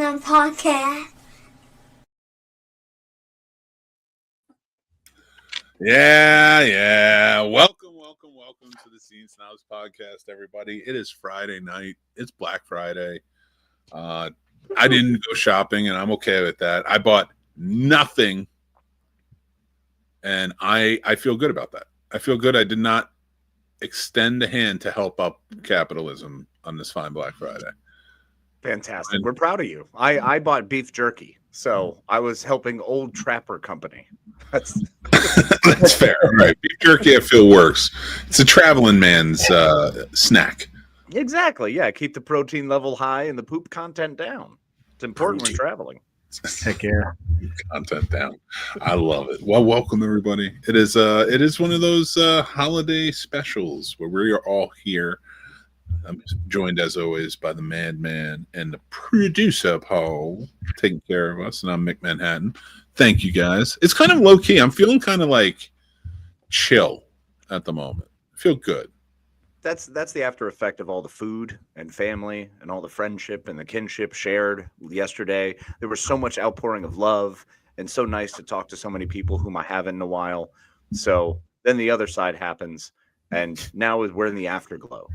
Snobs Podcast. Yeah. Welcome to the Scene Snobs Podcast, everybody. It is Friday night. It's Black Friday. I didn't go shopping, and I'm okay with that. I bought nothing, and I feel good about that. I feel good. I did not extend a hand to help up capitalism on this fine Black Friday. Fantastic. We're proud of you. I bought beef jerky, so I was helping Old Trapper Company. That's fair. All right. Beef jerky, I feel works. It's a traveling man's snack. Exactly. Yeah. Keep the protein level high and the poop content down. It's important when traveling. Heck yeah. Content down. I love it. Well, welcome everybody. It is one of those holiday specials where we are all here. I'm joined as always by the madman and the producer Paul taking care of us, and I'm Mick Manhattan. Thank you guys. It's kind of low key. I'm feeling kind of like chill at the moment. I feel good. That's the after effect of all the food and family and all the friendship and the kinship shared yesterday. There was so much outpouring of love and so nice to talk to so many people whom I haven't in a while. So then the other side happens, and now we're in the afterglow.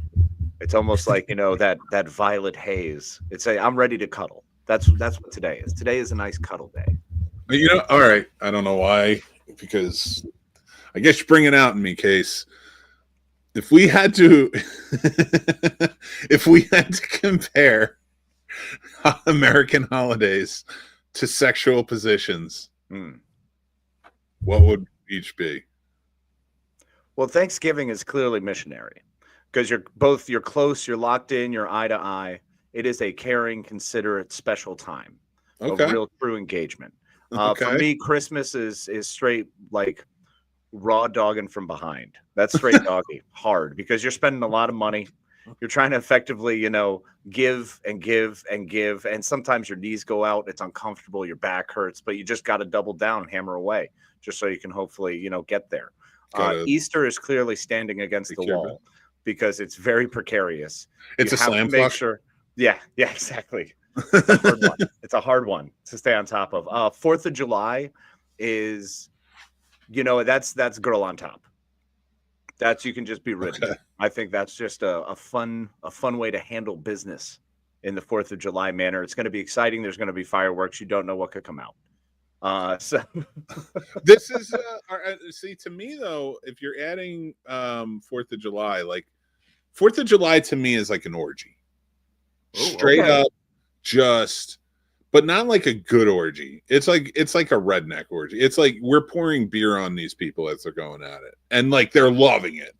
It's almost like, that violet haze. It's I'm ready to cuddle. That's what today is. Today is a nice cuddle day. All right. I don't know why, because I guess you bring it out in me, Case. If we had to compare American holidays to sexual positions, what would each be? Well, Thanksgiving is clearly missionary because you're close, you're locked in, you're eye to eye. It is a caring, considerate, special time of real true engagement. For me, Christmas is straight like raw dogging from behind. That's straight doggy hard because you're spending a lot of money. You're trying to effectively, give and give and give. And sometimes your knees go out. It's uncomfortable. Your back hurts, but you just got to double down and hammer away just so you can hopefully, get there. Easter is clearly standing against the wall because it's very precarious. It's a slam flush. Sure. Yeah, exactly. It's a hard one. It's a hard one to stay on top of. 4th of July is, that's girl on top. That's you can just be ridden. Okay. I think that's just a fun way to handle business in the 4th of July manner. It's going to be exciting. There's going to be fireworks. You don't know what could come out. So this is see, to me though, if you're adding 4th of July, like 4th of July to me is like an orgy. Straight up, but not like a good orgy. It's like a redneck orgy. It's like we're pouring beer on these people as they're going at it, and like they're loving it.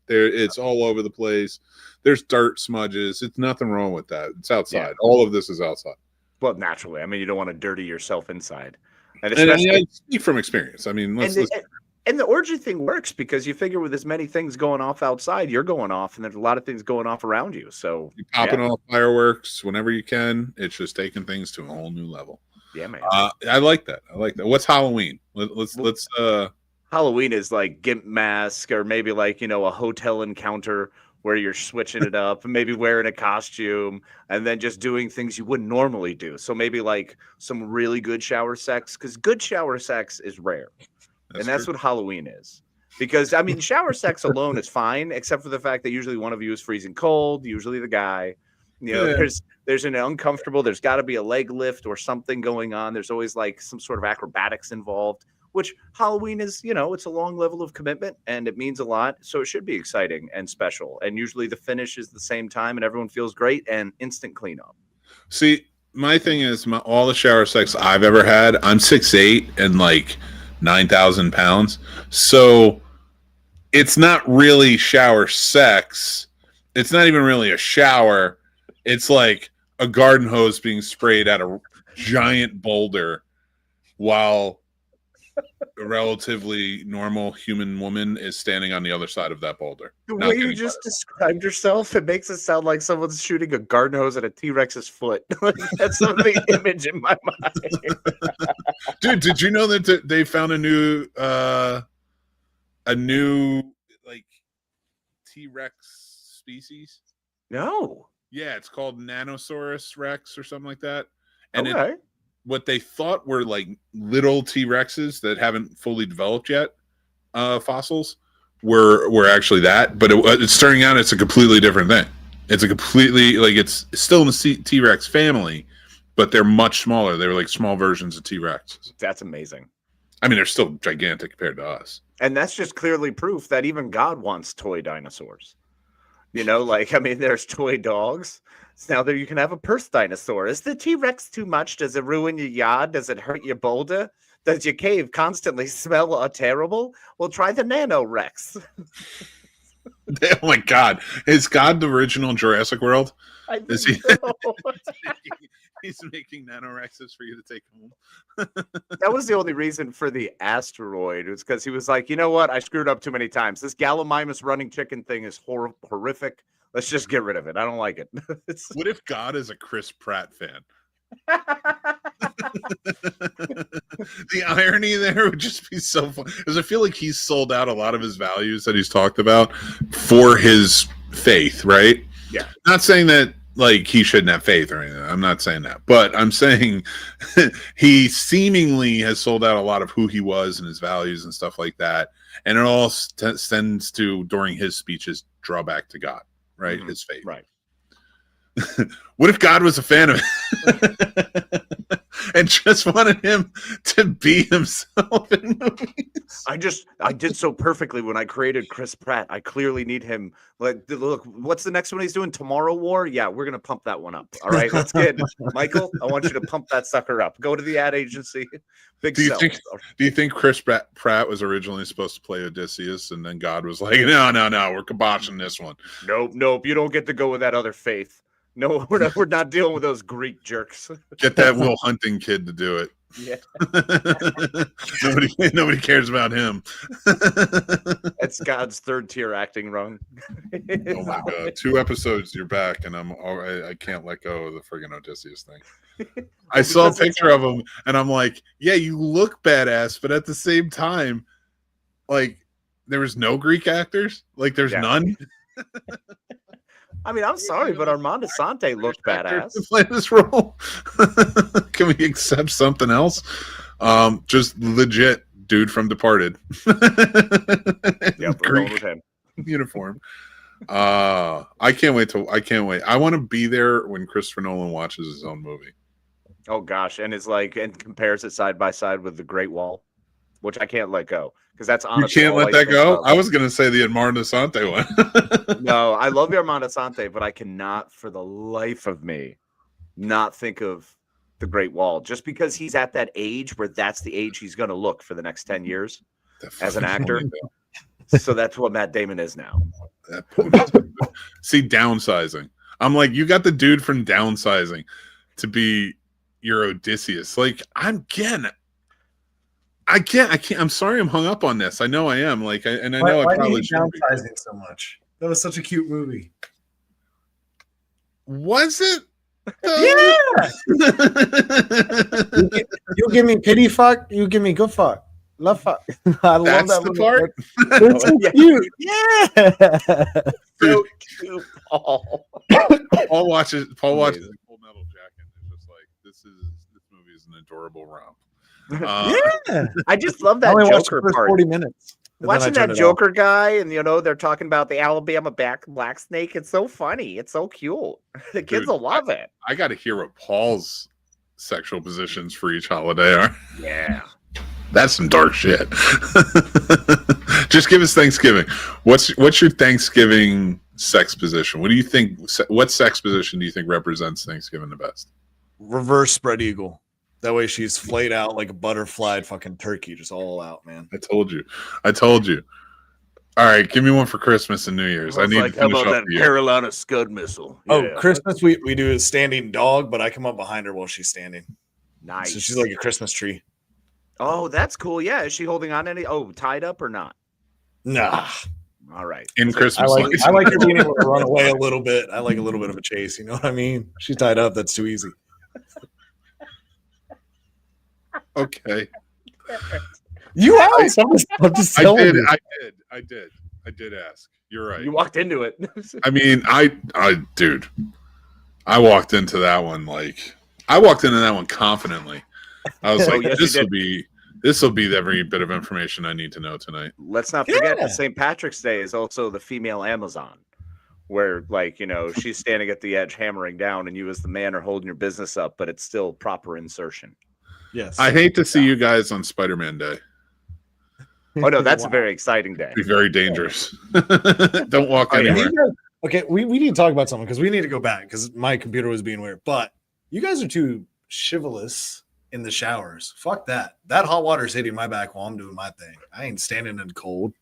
It's all over the place. There's dirt smudges. It's nothing wrong with that. It's outside. Yeah. All of this is outside. Well, naturally, I mean, you don't want to dirty yourself inside, and I speak from experience. I mean, and the orgy thing works because you figure with as many things going off outside, you're going off, and there's a lot of things going off around you. So you're popping off fireworks whenever you can. It's just taking things to a whole new level. Yeah, man. I like that. What's Halloween? Let's Halloween is like gimp mask, or maybe like a hotel encounter where you're switching it up and maybe wearing a costume and then just doing things you wouldn't normally do. So maybe like some really good shower sex, because good shower sex is rare. That's true. What Halloween is. Because, I mean, shower sex alone is fine, except for the fact that usually one of you is freezing cold, usually the guy. There's an uncomfortable, there's got to be a leg lift or something going on. There's always like some sort of acrobatics involved, which Halloween is, it's a long level of commitment and it means a lot. So it should be exciting and special. And usually the finish is the same time and everyone feels great and instant cleanup. See, my thing is all the shower sex I've ever had, I'm 6'8" and like 9,000 pounds. So it's not really shower sex. It's not even really a shower. It's like a garden hose being sprayed at a giant boulder while a relatively normal human woman is standing on the other side of that boulder. The way you just described yourself, it makes it sound like someone's shooting a garden hose at a T-Rex's foot. That's the image in my mind. Dude, did you know that they found a new like T-Rex species? No. Yeah, it's called Nanosaurus Rex or something like that. And what they thought were like little T-Rexes that haven't fully developed yet, fossils, were actually that. But it's turning out it's a completely different thing. It's a completely, like, it's still in the T-Rex family, but they're much smaller. They were like small versions of T-Rex. That's amazing. I mean, they're still gigantic compared to us. And that's just clearly proof that even God wants toy dinosaurs. You know, like, I mean, there's toy dogs. So now there you can have a purse dinosaur. Is the T-Rex too much? Does it ruin your yard? Does it hurt your boulder? Does your cave constantly smell terrible? Well, try the Nano Rex. Oh my God! Is God the original Jurassic World? Is he? So. He's making nanorexes for you to take home. That was the only reason for the asteroid. It was because he was like, you know what? I screwed up too many times. This Gallimimus running chicken thing is horrific. Let's just get rid of it. I don't like it. What if God is a Chris Pratt fan? The irony there would just be so fun, because I feel like he's sold out a lot of his values that he's talked about for his faith, right? Yeah. Not saying that like he shouldn't have faith or anything. I'm not saying that, but I'm saying he seemingly has sold out a lot of who he was and his values and stuff like that, and it all tends to, during his speeches, draw back to God, right? His faith, right? What if God was a fan of it and just wanted him to be himself in movies? I did so perfectly when I created Chris Pratt. I clearly need him. Like, look, what's the next one he's doing? Tomorrow War? Yeah, we're gonna pump that one up. All right, let's get Michael. I want you to pump that sucker up. Go to the ad agency. Do you think Chris Pratt was originally supposed to play Odysseus, and then God was like, no, we're kiboshing this one. Nope. You don't get to go with that other faith. No, we're not dealing with those Greek jerks. Get that Will Hunting kid to do it. Yeah. Nobody cares about him. That's God's third tier acting run. Oh my God! 2 episodes, you're back, and I can't let go of the friggin' Odysseus thing. I saw a picture of him, and I'm like, yeah, you look badass, but at the same time, like, there was no Greek actors. Like, there's none. I mean, I'm sorry, but Armando Sante looked badass to play this role. Can we accept something else? Just legit dude from Departed. Yeah, we're going with him. Uniform. I can't wait. I want to be there when Christopher Nolan watches his own movie. Oh gosh, and compares it side by side with The Great Wall, which I can't let go. Because that's honestly, you can't let that go. I was going to say the Armando Sante one. No, I love the Armando Sante, but I cannot, for the life of me, not think of The Great Wall. Just because he's at that age where that's the age he's going to look for the next 10 years as an actor. So that's what Matt Damon is now. See, downsizing. I'm like, you got the dude from Downsizing to be your Odysseus. Like, I can't. I'm sorry, I'm hung up on this. I know I am. Like, I know I probably shouldn't be. Downsizing so much. That was such a cute movie. Was it? Yeah. You give me pity fuck. You give me good fuck. Love fuck. I love that part. It's so cute. Yeah. So cute, Paul. Paul watches Full Metal Jacket. It's just like this movie is an adorable romp. Yeah, I just love that Joker part. 40 minutes. Watching that Joker guy, and they're talking about the Alabama black snake. It's so funny. It's so cute. The kids will love it. I got to hear what Paul's sexual positions for each holiday are. Yeah, that's some dark shit. Just give us Thanksgiving. What's your Thanksgiving sex position? What do you think? What sex position do you think represents Thanksgiving the best? Reverse spread eagle. That way she's flayed out like a butterflied fucking turkey, just all out, man. I told you. All right, give me one for Christmas and New Year's. I need to finish how about that Carolina Scud missile? Yeah. Oh, Christmas we do a standing dog, but I come up behind her while she's standing. Nice. So she's like a Christmas tree. Oh, that's cool. Yeah, is she holding on any? Oh, tied up or not? Nah. All right. In Christmas, I like her being able to run away a little bit. I like a little bit of a chase. You know what I mean? She's tied up. That's too easy. Okay. You asked. I'm just telling you. I did ask. You're right. You walked into it. I mean, dude, I walked into that one like I walked into that one confidently. I was like, yes, this will be every bit of information I need to know tonight. Let's not forget that St. Patrick's Day is also the female Amazon, where she's standing at the edge hammering down, and you as the man are holding your business up, but it's still proper insertion. Yes. I hate to see you guys on Spider-Man Day. Oh no, that's a very exciting day. Be very dangerous. Don't walk anywhere. Okay, we need to talk about something because we need to go back because my computer was being weird. But you guys are too chivalrous in the showers. Fuck that. That hot water is hitting my back while I'm doing my thing. I ain't standing in the cold.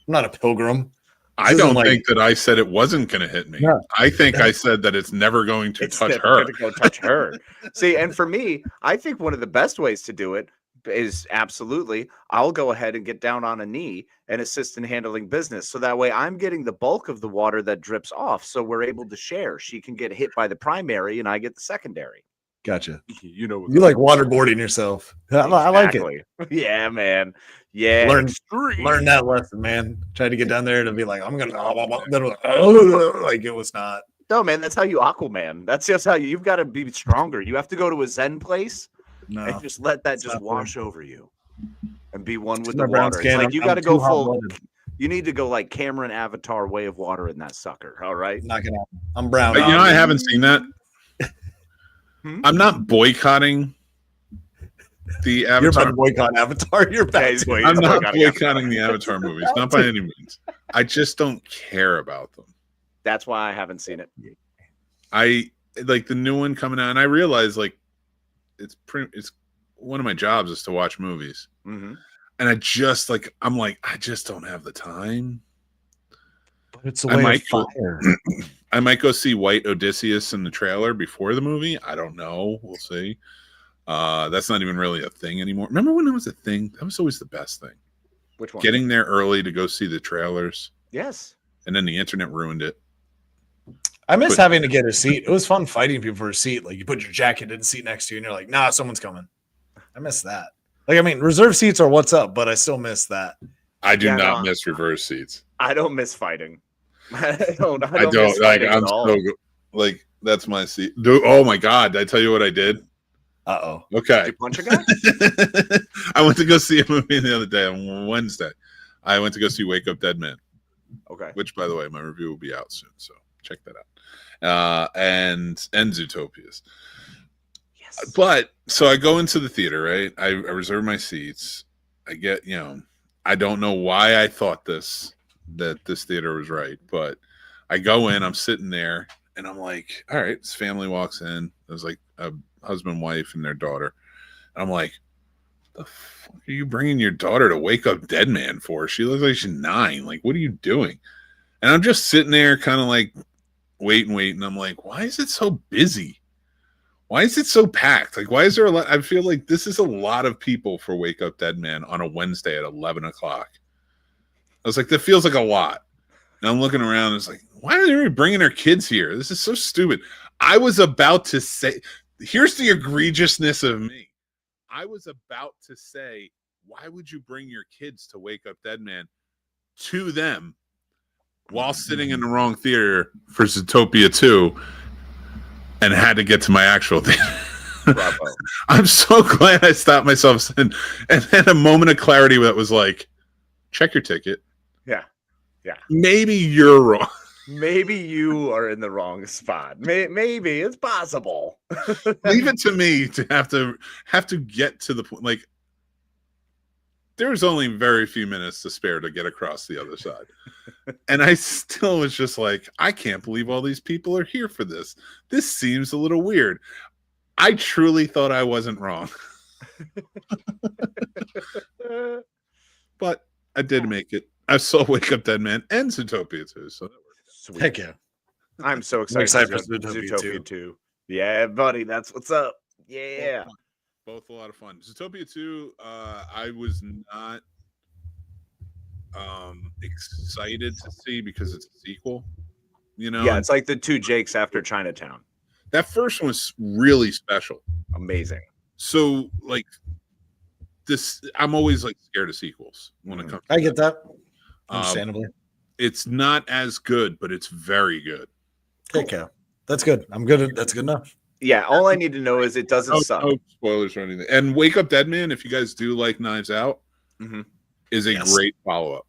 I'm not a pilgrim. I don't think that I said it wasn't going to hit me. No. I think I said that it's never going to touch her. Going to go touch her. See, and for me, I think one of the best ways to do it is absolutely, I'll go ahead and get down on a knee and assist in handling business. So that way I'm getting the bulk of the water that drips off. So we're able to share. She can get hit by the primary and I get the secondary. Gotcha. You like waterboarding yourself. Exactly. I like it. Yeah, man. Yeah. Learn that lesson, man. Try to get down there to be like, I'm going to, like it was not. No, man, that's how you Aquaman. That's just how you've got to be stronger. You have to go to a Zen place and just let that just wash over you and be one with the water. It's like you got to go full. You need to go like Cameron Avatar way of water in that sucker. All right. Not gonna happen. I'm brown. But, I haven't seen that. I'm not boycotting the Avatar. You're about to boycott Avatar. You're back. I'm not boycotting the Avatar movies. Not by any means. I just don't care about them. That's why I haven't seen it. I like the new one coming out, and I realize like it's one of my jobs is to watch movies, and I just I just don't have the time. But it's a way of fire. I might go see White Odysseus in the trailer before the movie. I don't know. We'll see. That's not even really a thing anymore. Remember when it was a thing? That was always the best thing. Which one? Getting there early to go see the trailers. Yes. And then the internet ruined it. I miss having to get a seat. It was fun fighting people for a seat. Like you put your jacket in the seat next to you and you're like, nah, someone's coming. I miss that. Like, I mean, reserve seats are what's up, but I still miss that. I do not miss reverse seats. I don't miss fighting. I don't like I'm so like that's my seat. Oh my god! Did I tell you what I did? Okay. Did you punch a guy? I went to go see a movie the other day on Wednesday. I went to go see Wake Up Dead Man. Okay. Which, by the way, my review will be out soon, so check that out. And Zootopias. Yes. But so I go into the theater, right? I reserve my seats. I get, I don't know why I thought that this theater was right, but I go in, I'm sitting there, and I'm like, all right, this family walks in. There's like a husband, wife, and their daughter. And I'm like, the fuck are you bringing your daughter to Wake Up Dead Man for? She looks like she's 9. Like, what are you doing? And I'm just sitting there kind of like waiting. I'm like, why is it so busy? Why is it so packed? Like, why is there a lot? I feel like this is a lot of people for Wake Up Dead Man on a Wednesday at 11 o'clock. I was like, that feels like a lot. And I'm looking around and it's like, why are they bringing their kids here? This is so stupid. I was about to say, here's the egregiousness of me. I was about to say, why would you bring your kids to Wake Up Dead Man to them while sitting in the wrong theater for Zootopia 2 and had to get to my actual theater? Bravo. I'm so glad I stopped myself and had a moment of clarity that was like, check your ticket. Yeah. Maybe you're wrong. Maybe you are in the wrong spot. Maybe it's possible. Leave it to me to have to get to the point. Like, there's only very few minutes to spare to get across the other side. And I still was just like, I can't believe all these people are here for this. This seems a little weird. I truly thought I wasn't wrong. But I did make it. I saw Wake Up Dead Man and Zootopia 2. So that worked. Sweet. Heck yeah. I'm so excited for Zootopia 2. Yeah, buddy. That's what's up. Yeah. Both a lot of fun. Zootopia 2, I was not excited to see because it's a sequel. Yeah, it's like the two Jakes after Chinatown. That first one was really special. Amazing. So, like, this, I'm always like scared of sequels when it comes. I get that. Understandably. It's not as good, but it's very good. Heck yeah. That's good. I'm good. That's good enough. Yeah, all I need to know is it doesn't suck. No spoilers or anything. And Wake Up Dead Man, if you guys do like Knives Out, is a great follow-up.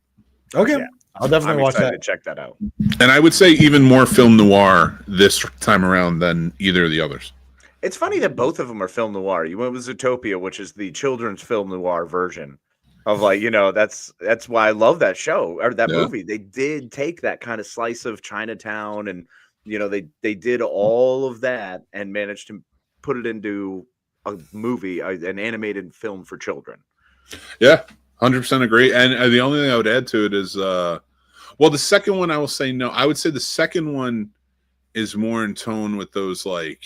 Okay. Yeah. I'll definitely watch that. To check that out. And I would say even more film noir this time around than either of the others. It's funny that both of them are film noir. You went with Zootopia, which is the children's film noir version of that's why I love that show or that movie. They did take that kind of slice of Chinatown and they did all of that and managed to put it into a movie, an animated film for children. Yeah, 100% agree. And the only thing I would add to it is, the second one I will say no. I would say the second one is more in tone with those like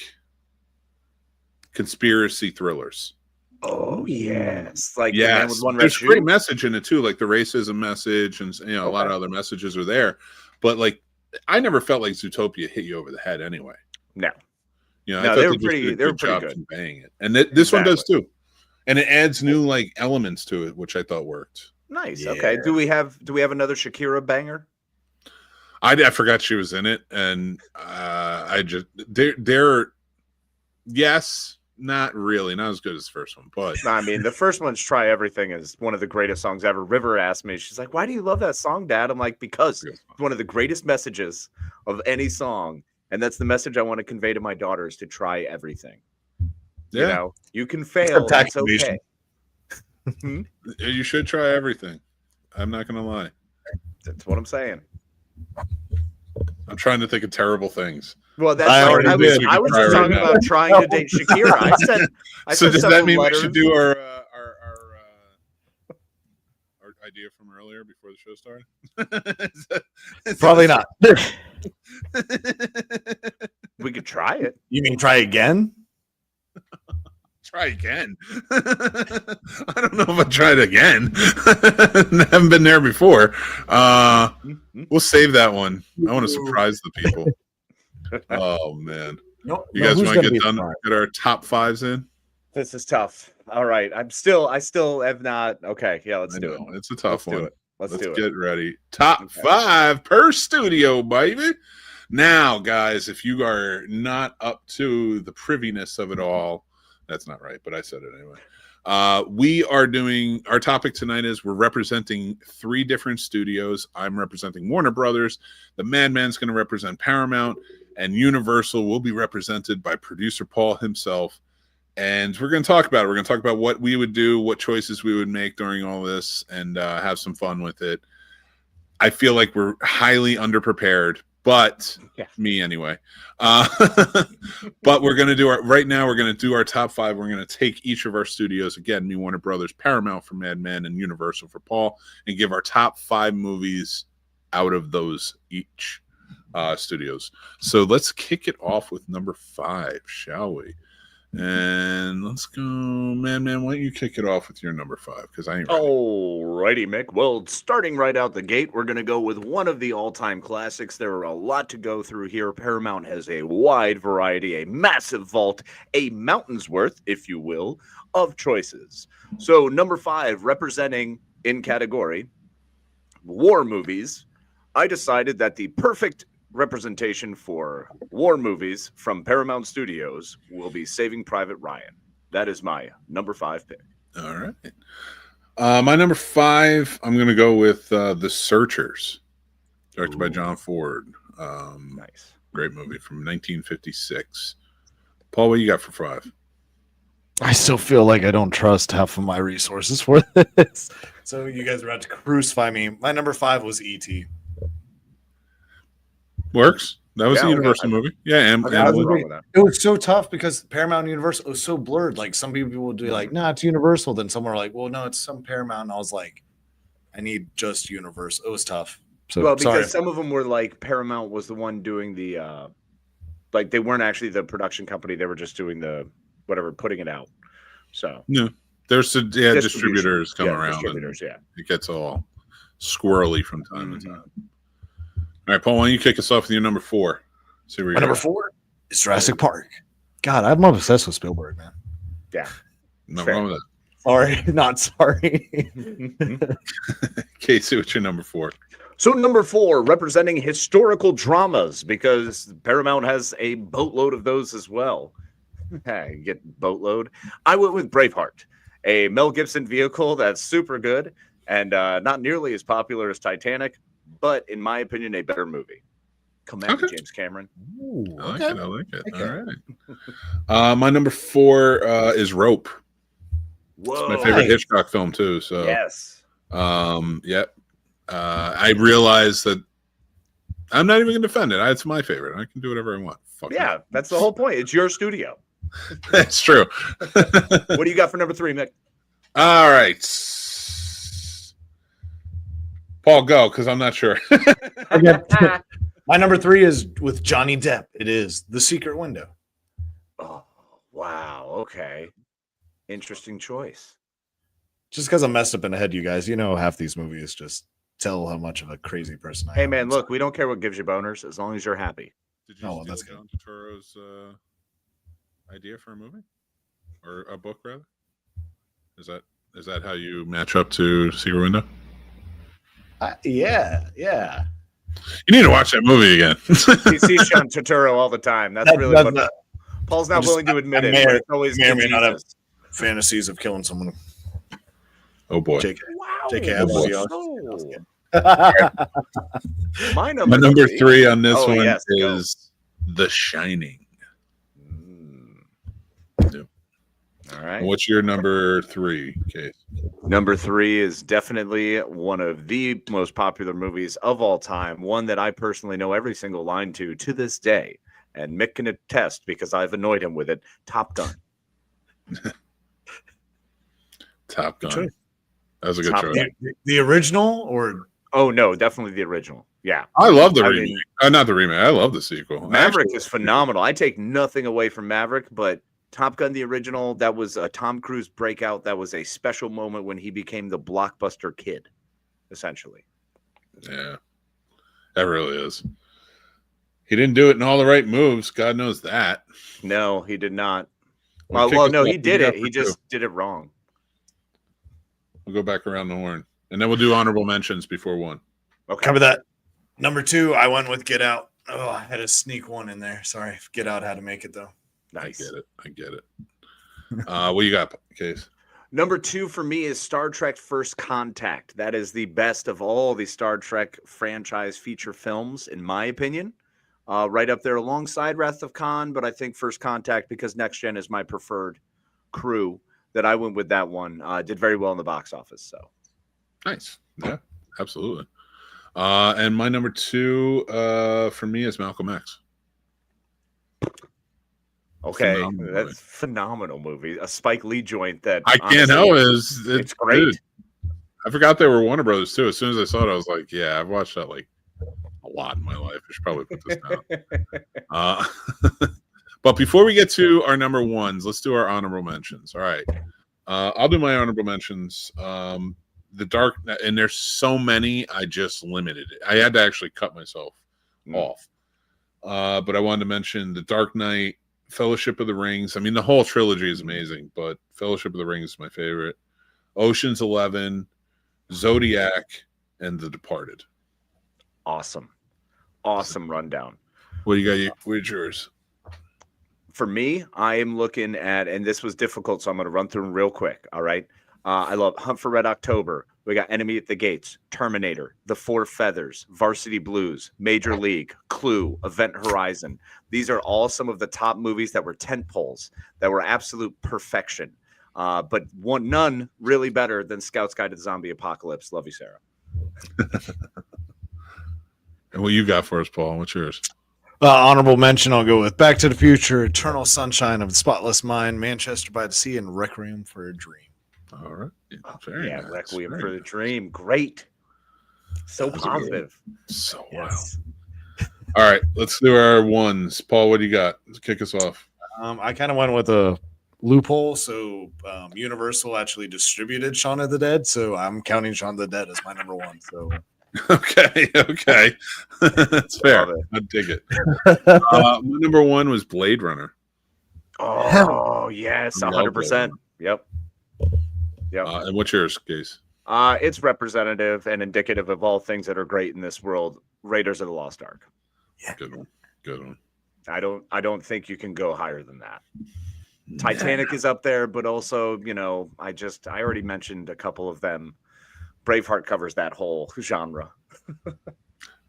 conspiracy thrillers. Oh yes, like yes, there's a great message in it too, like the racism message, and a lot of other messages are there. But like, I never felt like Zootopia hit you over the head anyway. No, I thought they were pretty good conveying it, and this one does too, and it adds new like elements to it, which I thought worked. Nice. Yeah. Okay. Do we have another Shakira banger? I forgot she was in it, and they're yes. Not really, not as good as the first one, but I mean, the first one's "Try Everything" is one of the greatest songs ever. River asked me, she's like, "Why do you love that song, Dad?" I'm like, "Because it's one of the greatest messages of any song, and that's the message I want to convey to my daughters: to try everything. Yeah, you can fail. That's okay. You should try everything. I'm not gonna lie. That's what I'm saying. I'm trying to think of terrible things. Well, I was just talking about trying to date Shakira. I said. So does that mean we should do our idea from earlier before the show started? Probably not. We could try it. You mean try again? Try again. I don't know if I tried again. I haven't been there before. We'll save that one. I want to surprise the people. Oh man. You guys want to get done? Get our top fives in? This is tough. All right. I still have not. Okay. Yeah, let's do it. It's a tough one. Let's get ready. Top 5 per studio, baby. Now, guys, if you are not up to the priviness of it all, that's not right, but I said it anyway. We are doing, our topic tonight is we're representing 3 different studios. I'm representing Warner Brothers. The Madman's going to represent Paramount, and Universal will be represented by producer Paul himself. And we're going to talk about it. We're going to talk about what we would do, what choices we would make during all this, and have some fun with it. I feel like we're highly underprepared, but me anyway. But we're going to do right now, we're going to do our top 5. We're going to take each of our studios, again, me, Warner Brothers, Paramount for Mad Men, and Universal for Paul, and give our top 5 movies out of those each studios. So let's kick it off with number 5, shall we? And let's go, man. Why don't you kick it off with your number 5? Because I ain't ready. Alrighty, Mick. Well, starting right out the gate, we're going to go with one of the all-time classics. There are a lot to go through here. Paramount has a wide variety, a massive vault, a mountain's worth, if you will, of choices. So number 5, representing in category war movies, I decided that the perfect representation for war movies from Paramount Studios will be Saving Private Ryan. That is my number 5 pick. All right. My number 5, I'm going to go with The Searchers, directed by John Ford. Nice. Great movie from 1956. Paul, what you got for 5? I still feel like I don't trust half of my resources for this. So you guys are about to crucify me. My number 5 was E.T. Works. That was a Universal movie. Yeah, it was so tough because Paramount and Universal was so blurred. Like some people would be like, "Nah, it's Universal." Then some were like, "Well, no, it's some Paramount." And I was like, "I need just Universal." It was tough. So because some of them were like Paramount was the one doing the, like they weren't actually the production company. They were just doing the whatever, putting it out. So no, there's distributors come around. It gets all squirrely from time to time. All right, Paul, why don't you kick us off with your number 4? See where number 4 is Jurassic Park. God, I'm obsessed with Spielberg, man. Yeah. Nothing wrong with that. Sorry, not sorry. Casey, what's your number 4? So number 4, representing historical dramas, because Paramount has a boatload of those as well. Hey, get boatload. I went with Braveheart, a Mel Gibson vehicle that's super good and not nearly as popular as Titanic, but in my opinion, a better movie. Come at me, James Cameron. Ooh, I like okay. it. I like it. Okay. All right. My number 4 is Rope. Whoa. It's my favorite Hitchcock film too. So yes. Yep. I realized that I'm not even going to defend it. It's my favorite. I can do whatever I want. Fuck Yeah, it. that's the whole point. It's your studio. That's true. What do you got for number 3, Mick? All right. Paul, go, because I'm not sure. Okay. My number 3 is with Johnny Depp. It is The Secret Window. Oh, wow. Okay. Interesting choice. Just because I'm messed up in the head, you guys. You know, half these movies just tell how much of a crazy person I am. Hey, man, look, we don't care what gives you boners as long as you're happy. Did you Oh, steal that's good. John Turturro's idea for a movie or a book, rather? Is that how you match up to Secret Window? Yeah. You need to watch that movie again. He sees John Turturro all the time. That's really what Paul's not willing to admit it. But it's always may or may not have Jesus. fantasies of killing someone. Oh boy. JK. My My number 3 on this one yes, is The Shining. Yeah. All right. What's your number 3, Case? Number 3 is definitely one of the most popular movies of all time. One that I personally know every single line to this day. And Mick can attest because I've annoyed him with it. Top Gun. Top Gun. Choice. That was a good Top choice. Gun. The original or Oh, no, definitely the original. Yeah. I love the I remake. mean- Not the remake. I love the sequel. Maverick Actually, is phenomenal. I take nothing away from Maverick, but Top Gun, the original, that was a Tom Cruise breakout. That was a special moment when he became the blockbuster kid, essentially. Yeah, that really is. He didn't do it in all the right moves. God knows that. No, he did not. We'll kick Well, us no, off. he What did do you it. got He for just 2? did it wrong. We'll go back around the horn, and then we'll do honorable mentions before 1. Okay. cover that. Number 2, I went with Get Out. Oh, I had to sneak one in there. Sorry. Get Out had to make it though. Nice. I get it. What you got, Case? Number 2 for me is Star Trek First Contact. That is the best of all the Star Trek franchise feature films, in my opinion. Right up there alongside Wrath of Khan, but I think First Contact, because Next Gen is my preferred crew, that I went with that one. Did very well in the box office. So Nice. Yeah, absolutely. And my number 2 for me is Malcolm X. okay, Phenomenal that's movie. phenomenal movie. A Spike Lee joint that I can't help it. It's great. Dude, I forgot they were Warner Brothers too. As soon as I saw it, I was like, "Yeah, I've watched that like a lot in my life. I should probably put this down." But before we get to our number 1s, let's do our honorable mentions. All right, I'll do my honorable mentions. The Dark, and there's so many, I just limited it. I had to actually cut myself off. But I wanted to mention The Dark Knight, Fellowship of the Rings. I mean, the whole trilogy is amazing, but Fellowship of the Rings is my favorite. Ocean's 11, Zodiac, and The Departed. Awesome rundown. What do you got? What's yours? For me, I am looking at, and this was difficult, so I'm going to run through them real quick. All right. I love Hunt for Red October. We got Enemy at the Gates, Terminator, The Four Feathers, Varsity Blues, Major League, Clue, Event Horizon. These are all some of the top movies that were tentpoles, that were absolute perfection. But none really better than Scout's Guide to the Zombie Apocalypse. Love you, Sarah. And what you got for us, Paul? What's yours? Honorable mention, I'll go with Back to the Future, Eternal Sunshine of the Spotless Mind, Manchester by the Sea, and Requiem for a Dream. All right. Very nice. Requiem Very for the nice. Dream. Great. So positive. So Yes. wow. All right, let's do our 1s. Paul, what do you got? Let's kick us off. I kind of went with a loophole. So Universal actually distributed Shaun of the Dead. So I'm counting Shaun of the Dead as my number 1. So Okay. That's fair. Love it. I dig it. My number 1 was Blade Runner. Oh, yes. I love 100%. Yep. And what's yours, Case? It's representative and indicative of all things that are great in this world. Raiders of the Lost Ark. Good one. I don't think you can go higher than that. Titanic is up there, but also, I already mentioned a couple of them. Braveheart covers that whole genre.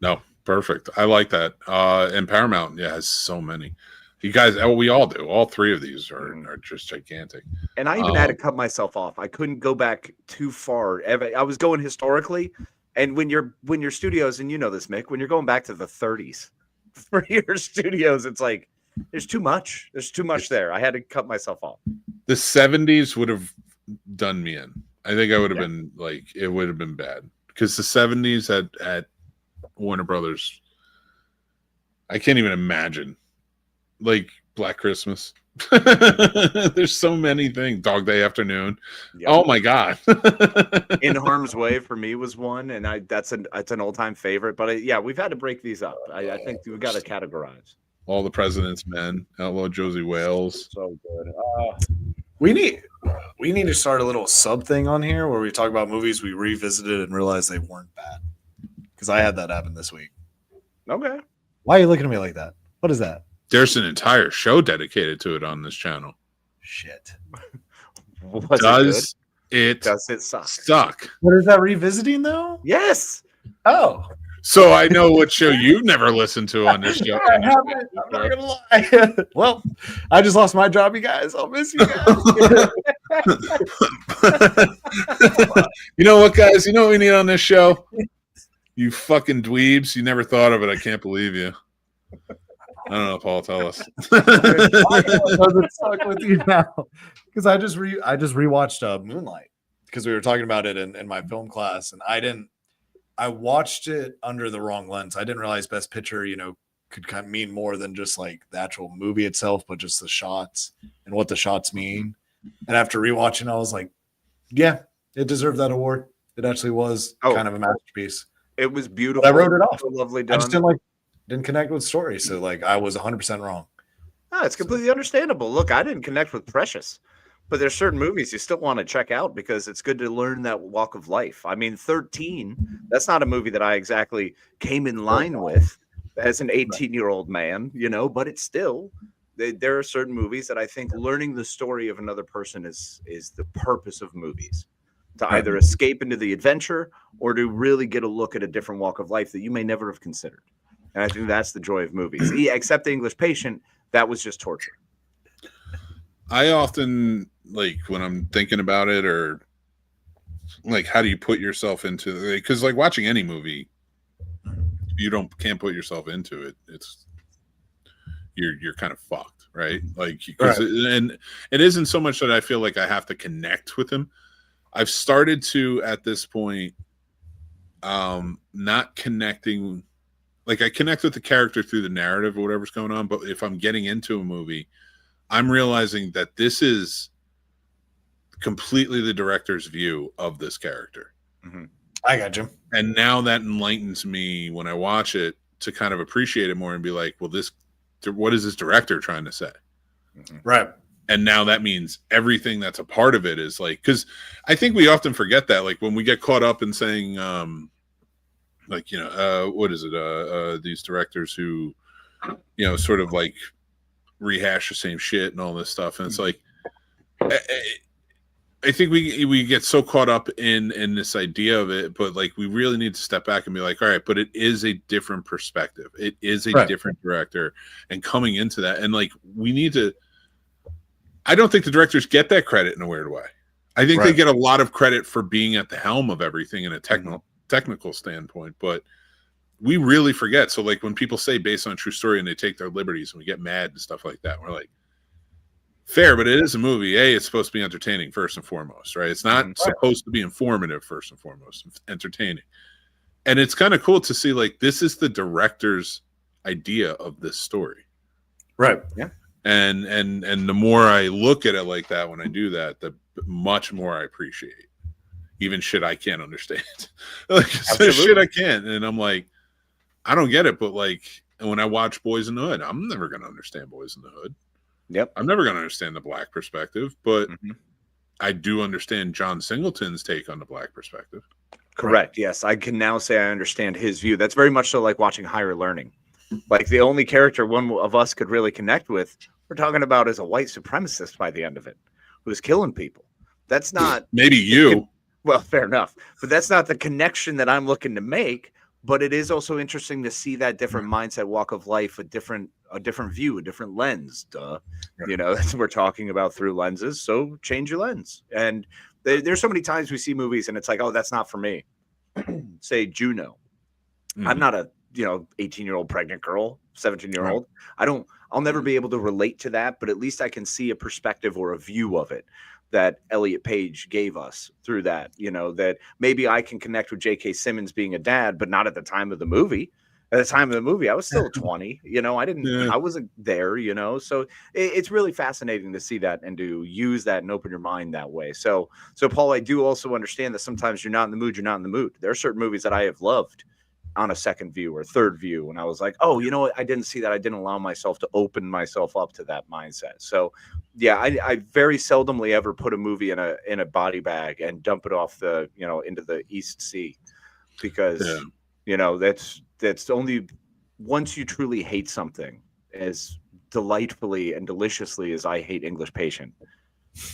No, perfect. I like that. And Paramount, has so many. You guys, we all do. All three of these are just gigantic. And I even had to cut myself off. I couldn't go back too far. I was going historically, and when your studios, and you know this, Mick, when you're going back to the 30s for your studios, it's like there's too much. There's too much there. I had to cut myself off. The 70s would have done me in. I think I would have been like, it would have been bad because the 70s at Warner Brothers, I can't even imagine. Like Black Christmas. There's so many things. Dog Day Afternoon. Yep. Oh my God. In Harm's Way for me was one, and that's an all-time favorite. But we've had to break these up. I think we've got to categorize. All the President's Men, Outlaw Josie Wales. So good. We need to start a little sub thing on here where we talk about movies we revisited and realized they weren't bad. Because I had that happen this week. Okay. Why are you looking at me like that? What is that? There's an entire show dedicated to it on this channel. Shit. Does it suck? What is that revisiting though? Yes. Oh. So I know what show you've never listened to on this show. I haven't. I'm not gonna lie. Well, I just lost my job, you guys. I'll miss you guys. You know what, guys? You know what we need on this show? You fucking dweebs. You never thought of it. I can't believe you. I don't know, Paul. Tell us. Doesn't suck with you now, because I just rewatched Moonlight because we were talking about it in my film class, and I watched it under the wrong lens. I didn't realize Best Picture, could kind of mean more than just like the actual movie itself, but just the shots and what the shots mean. And after rewatching, I was like, yeah, it deserved that award. It actually was kind of a masterpiece. It was beautiful. But I wrote it off. So lovely done. I just didn't connect with story, so like I was 100% wrong. No, it's completely understandable. Look, I didn't connect with Precious, but there's certain movies you still want to check out because it's good to learn that walk of life. I mean, 13, that's not a movie that I exactly came in line with as an 18-year-old man, but it's still, there are certain movies that I think learning the story of another person is the purpose of movies. To either escape into the adventure or to really get a look at a different walk of life that you may never have considered. And I think that's the joy of movies. Except The English Patient, that was just torture. I often, like, when I'm thinking about it, or like, how do you put yourself into it? Because like watching any movie, you can't put yourself into it. It's you're kind of fucked, right? Like, and it isn't so much that I feel like I have to connect with him. I've started to, at this point, not connecting. Like, I connect with the character through the narrative or whatever's going on, but if I'm getting into a movie, I'm realizing that this is completely the director's view of this character. Mm-hmm. I got you. And now that enlightens me when I watch it to kind of appreciate it more and be like, well, what is this director trying to say? Mm-hmm. Right. And now that means everything that's a part of it is like, because I think we often forget that, like when we get caught up in saying, like, what is it? These directors who, sort of like rehash the same shit and all this stuff. And it's like, I think we get so caught up in this idea of it, but like, we really need to step back and be like, all right, but it is a different perspective. It is a different director, and coming into that. And like, I don't think the directors get that credit in a weird way. I think they get a lot of credit for being at the helm of everything in a technical standpoint, but we really forget. So like when people say based on true story and they take their liberties and we get mad and stuff like that, we're like, fair, but it is a movie. It's supposed to be entertaining first and foremost, right? It's not supposed to be informative first and foremost, entertaining. And it's kind of cool to see, like, this is the director's idea of this story. Right. Yeah. And the more I look at it like that, when I do that, the much more I appreciate even shit I can't understand. Like, shit I can't. And I'm like, I don't get it. But like, when I watch Boys in the Hood, I'm never going to understand Boys in the Hood. Yep. I'm never going to understand the black perspective, but I do understand John Singleton's take on the black perspective. Correct. Yes. I can now say I understand his view. That's very much so like watching Higher Learning. Like the only character one of us could really connect with, we're talking about is a white supremacist by the end of it, who's killing people. That's not maybe you. Well, fair enough, but that's not the connection that I'm looking to make. But it is also interesting to see that different mindset, walk of life, a different view, a different lens. Duh, you know, that's what we're talking about through lenses. So change your lens. And there's so many times we see movies and it's like, oh, that's not for me. Say Juno. I'm not a 18-year-old pregnant girl, 17-year-old. I'll never be able to relate to that, but at least I can see a perspective or a view of it that Elliot Page gave us through that, that maybe I can connect with J.K. Simmons being a dad, but not at the time of the movie. At the time of the movie, I was still 20, I wasn't there, so it's really fascinating to see that and to use that and open your mind that way. So Paul, I do also understand that sometimes you're not in the mood. There are certain movies that I have loved on a second view or third view. And I was like, oh, you know what? I didn't see that. I didn't allow myself to open myself up to that mindset. So yeah, I very seldomly ever put a movie in a body bag and dump it off into the East Sea, because, that's only once you truly hate something as delightfully and deliciously as I hate English Patient,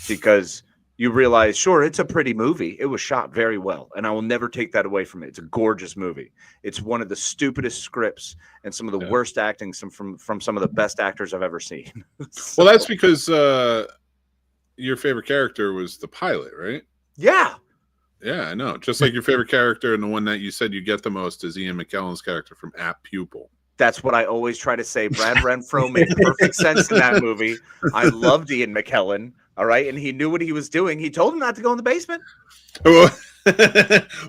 because you realize, sure, it's a pretty movie. It was shot very well, and I will never take that away from it. It's a gorgeous movie. It's one of the stupidest scripts and some of the worst acting from some of the best actors I've ever seen. Well, that's because your favorite character was the pilot, right? Yeah. Yeah, I know. Just like your favorite character and the one that you said you get the most is Ian McKellen's character from Apt Pupil. That's what I always try to say. Brad Renfro made perfect sense in that movie. I loved Ian McKellen. All right. And he knew what he was doing. He told him not to go in the basement. What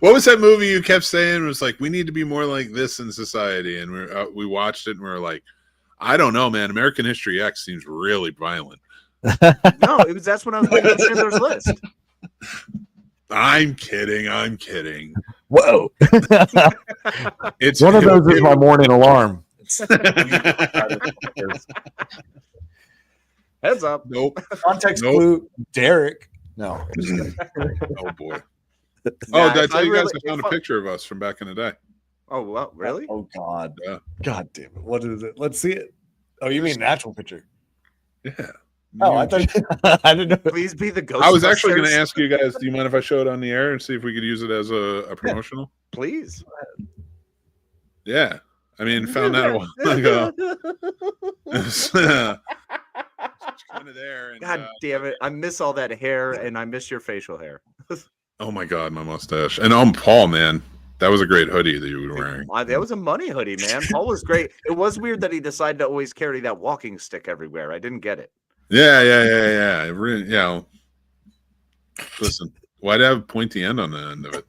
was that movie you kept saying? It was like, we need to be more like this in society. And we watched it and we were like, I don't know, man. American History X seems really violent. No, that's when I was making Schindler's List. I'm kidding. Whoa. It's one of those is my morning alarm. Heads up. Nope. Context clue, Derek. No. Oh, boy. Did I tell you guys I found a picture of us from back in the day? Oh, well, really? Oh, God. Yeah. God damn it. What is it? Let's see it. Oh, you mean an actual picture? Yeah. Oh, I thought I didn't know. Please be the ghost. I was actually going to ask you guys, do you mind if I show it on the air and see if we could use it as a promotional? Please. Yeah. I mean, found that a while ago. Kind of there. And, God damn it. I miss all that hair and I miss your facial hair. Oh my God, my mustache. And I'm Paul, man. That was a great hoodie that you were wearing. That was a money hoodie, man. Paul was great. It was weird that he decided to always carry that walking stick everywhere. I didn't get it. Yeah. It really, listen, why'd I have a pointy end on the end of it?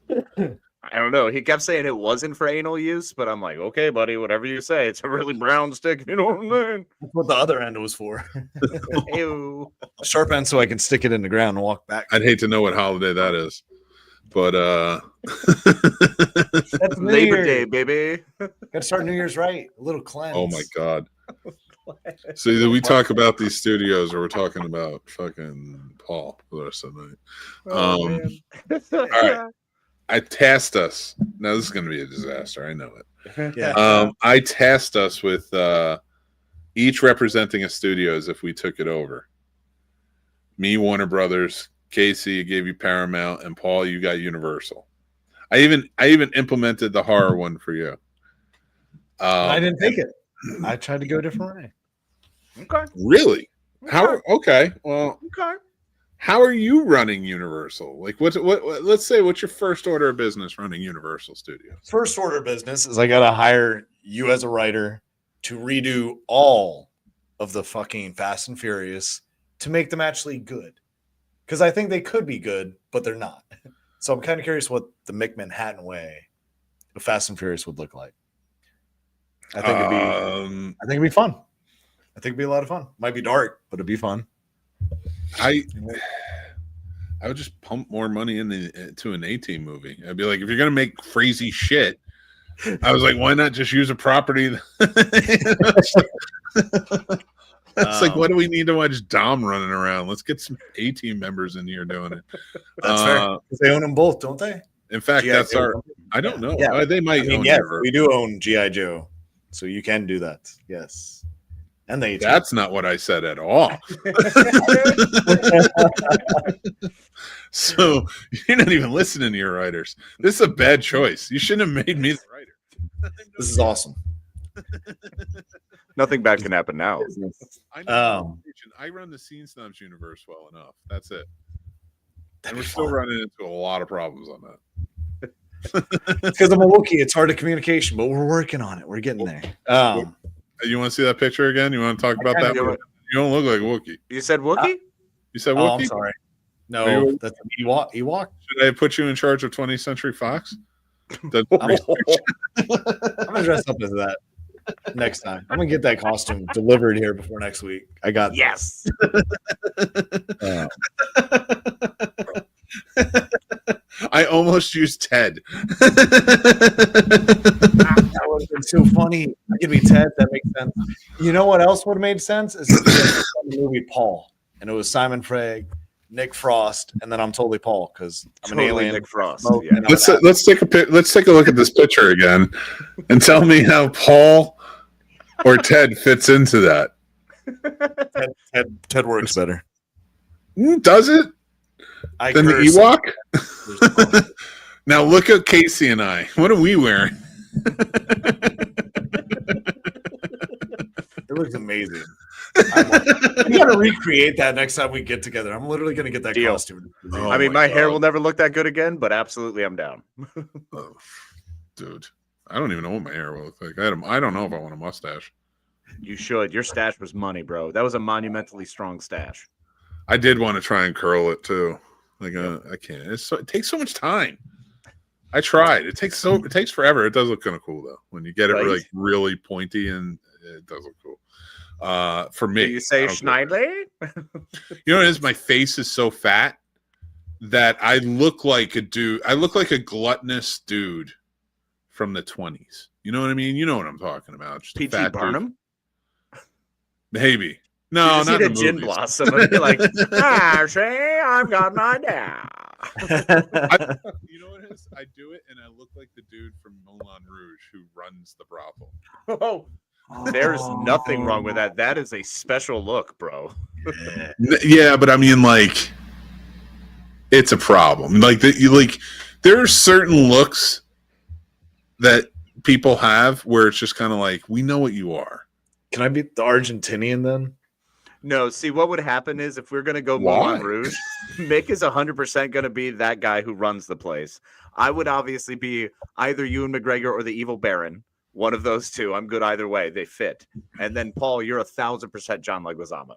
I don't know. He kept saying it wasn't for anal use, but I'm like, okay, buddy, whatever you say. It's a really brown stick. You know what I'm saying? That's what the other end was for. Ew. A sharp end so I can stick it in the ground and walk back. I'd hate to know what holiday that is. But that's Labor Day, baby. Gotta start New Year's right. A little cleanse. Oh my God. So either we talk about these studios or we're talking about fucking Paul for the rest of the night. All right. I tasked us. Now this is going to be a disaster. I know it. Yeah. I tasked us with each representing a studio as if we took it over. Me, Warner Brothers. Casey gave you Paramount, and Paul, you got Universal. I even implemented the horror one for you. I didn't take it. I tried to go a different way. Okay. Really? Okay. Well. Okay. How are you running Universal? Like, what? Let's say, what's your first order of business running Universal Studios? First order of business is I gotta hire you as a writer to redo all of the fucking Fast and Furious to make them actually good. Because I think they could be good, but they're not. So I'm kind of curious what the Mick Manhattan way of Fast and Furious would look like. I think it'd be fun. I think it'd be a lot of fun. Might be dark, but it'd be fun. I would just pump more money into an A-Team movie. I'd be like, if you're gonna make crazy shit, I was like, why not just use a property? It's like, what do we need to watch Dom running around? Let's get some A-Team members in here doing it. That's fair. They own them both, don't they? In fact, G.I. that's Joe. our. I don't know. Yeah. They might. I mean, own yes, Universal. we do own G.I. Joe. So you can do that. Yes. And they That's not what I said at all. So you're not even listening to your writers. This is a bad choice. You shouldn't have made me the writer. This is awesome. Nothing bad can happen now. I know. I run the Scene Snobs universe well enough. That's it. And we're still running into a lot of problems on that. Because I'm a Wookiee, it's hard to communication, but we're working on it. We're getting there. You want to see that picture again? You want to talk about that? You don't look like Wookiee. You said Wookiee? You said Wookiee? I'm sorry. No, that's an Ewok. Should I put you in charge of 20th Century Fox? I'm gonna dress up as that next time. I'm gonna get that costume delivered here before next week. I got yes. I almost used Ted. That would have been so funny. I could be Ted. That makes sense. You know what else would have made sense? Is the movie Paul, and it was Simon Frey, Nick Frost, and then I'm totally Paul because I'm an alien. Nick Frost. Yeah. Let's take a look at this picture again, and tell me how Paul or Ted fits into that. Ted works better. Does it? Than the Ewok? Now look at Casey and I. What are we wearing? It looks amazing. We gotta recreate that next time we get together. I'm literally gonna get that costume. I mean, my hair will never look that good again, but absolutely, I'm down. Oh, dude, I don't even know what my hair will look like. I don't know if I want a mustache. You should. Your stash was money, bro. That was a monumentally strong stash. I did want to try and curl it too. Like I can't. It takes so much time. I tried. It takes forever. It does look kind of cool though when you get it like really pointy, and it does look cool. For me, do you say Schneider? You know what it is? My face is so fat that I look like a dude. I look like a gluttonous dude from the 20s. You know what I mean? You know what I'm talking about. Just P.T. Barnum? Maybe. No, not the gin blossom and be like, see, I've got an idea. You know what it is? I do it, and I look like the dude from Moulin Rouge who runs the brothel. There's nothing wrong with that. That is a special look, bro. Yeah, but I mean, like, it's a problem. Like there are certain looks that people have where it's just kind of like, we know what you are. Can I be the Argentinian then? No, see, what would happen is if we're going to go Moulin Rouge, Mick is 100% going to be that guy who runs the place. I would obviously be either Ewan McGregor or the Evil Baron. One of those two. I'm good either way. They fit. And then, Paul, you're 1,000% John Leguizamo.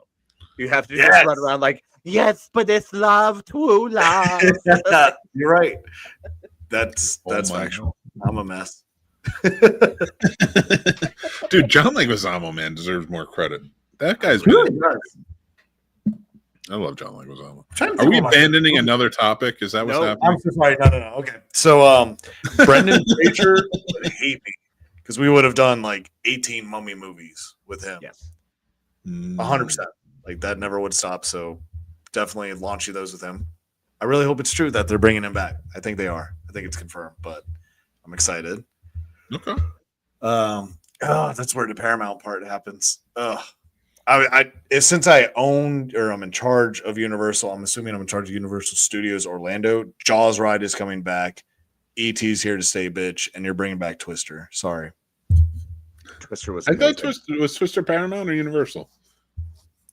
You have to just run around like, yes, but it's love, true love. You're right. That's factual. I'm a mess. Dude, John Leguizamo, man, deserves more credit. That guy's really nice. I love John Leguizamo. Are we abandoning another topic? Is that what's happening? I'm so sorry. No. Okay. So, Brendan Fraser would hate me because we would have done like 18 Mummy movies with him. Yes. 100%. Like that never would stop. So, definitely launch you those with him. I really hope it's true that they're bringing him back. I think they are. I think it's confirmed, but I'm excited. Okay. That's where the Paramount part happens. Since I owned or I'm in charge of Universal, I'm assuming I'm in charge of Universal Studios Orlando. Jaws ride is coming back. E.T.'s here to stay, bitch, and you're bringing back Twister. Sorry. Twister was. I thought Twister Paramount or Universal.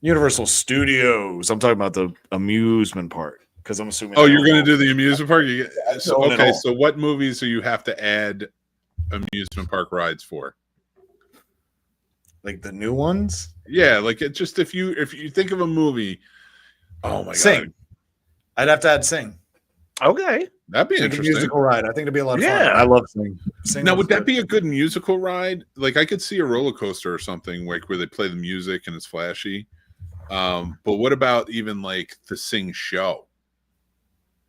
Universal Studios. I'm talking about the amusement part because I'm assuming. Oh, you're going to do the amusement park. So what movies do you have to add amusement park rides for? Like the new ones? Yeah, like it just if you think of a movie, oh my Sing. God. I'd have to add Sing. Okay. That'd be like interesting. A musical ride. I think it'd be a lot of fun. I love Sing. Now, would that be a good musical ride? Like I could see a roller coaster or something like where they play the music and it's flashy. But what about even like the Sing show?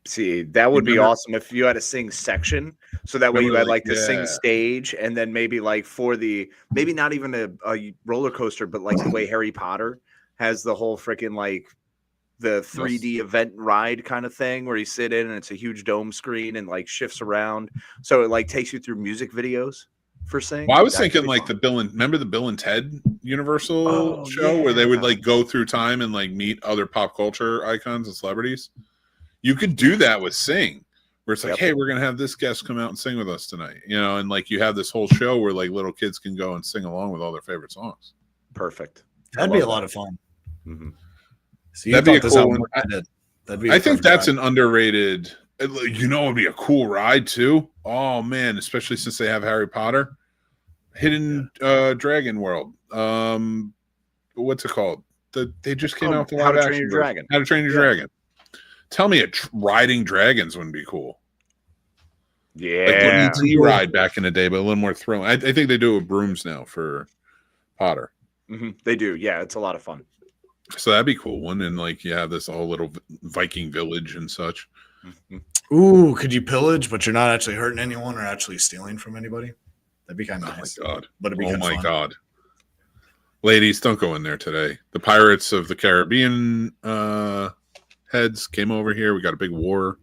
See, that would be awesome if you had a Sing section. So that way you had like the Sing stage, and then maybe like for maybe not even a roller coaster, but like the way Harry Potter has the whole freaking like the 3D event ride kind of thing where you sit in and it's a huge dome screen and like shifts around. So it like takes you through music videos. for Sing. Well, I was That could thinking be like fun. remember the Bill and Ted Universal Oh, show where they would yeah. like go through time and like meet other pop culture icons and celebrities. You could do that with Sing, where it's like, Yep. hey, we're gonna have this guest come out and sing with us tonight, and like you have this whole show where like little kids can go and sing along with all their favorite songs. Perfect. That'd be a lot of fun. Mm-hmm. So you That'd be thought a this cool out one. more than I did. That'd be a I think perfect that's ride. an underrated. It'd be a cool ride too. Oh man, especially since they have Harry Potter, Hidden Dragon World. What's it called? They just came out with the How live to Train action Your version. Dragon. How to Train Your Dragon. Tell me, riding dragons wouldn't be cool. Like Yeah. the ET ride back in the day, but a little more thrilling. I think they do it with brooms now for Potter. Mm-hmm. They do. Yeah, it's a lot of fun. So that'd be a cool one. And like you have this whole little Viking village and such. Mm-hmm. Ooh, could you pillage, but you're not actually hurting anyone or actually stealing from anybody? That'd be kind of nice. Oh my god! But it'd be Oh kinda my fun. god! Ladies, don't go in there today. The Pirates of the Caribbean heads came over here. We got a big war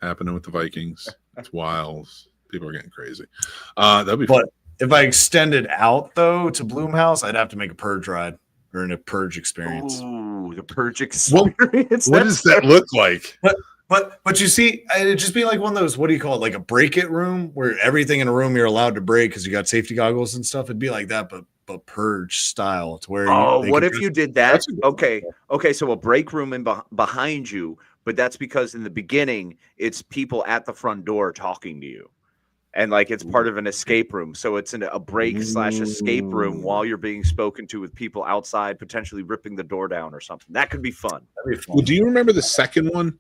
happening with the Vikings. It's wild. People are getting crazy. That'd be fun. But if I extended out though to Bloomhouse, I'd have to make a purge ride or a purge experience. Ooh, the purge experience. What does that look like? But you see, it'd just be like one of those, what do you call it? Like a break it room where everything in a room you're allowed to break because you got safety goggles and stuff. It'd be like that, but purge style. It's where What if you did that? That's a good Okay. So a break room in behind you, but that's because in the beginning it's people at the front door talking to you, and like it's part of an escape room. So it's in a break / escape room while you're being spoken to with people outside, potentially ripping the door down or something. That could be fun. That'd be fun. Well, do you remember the second one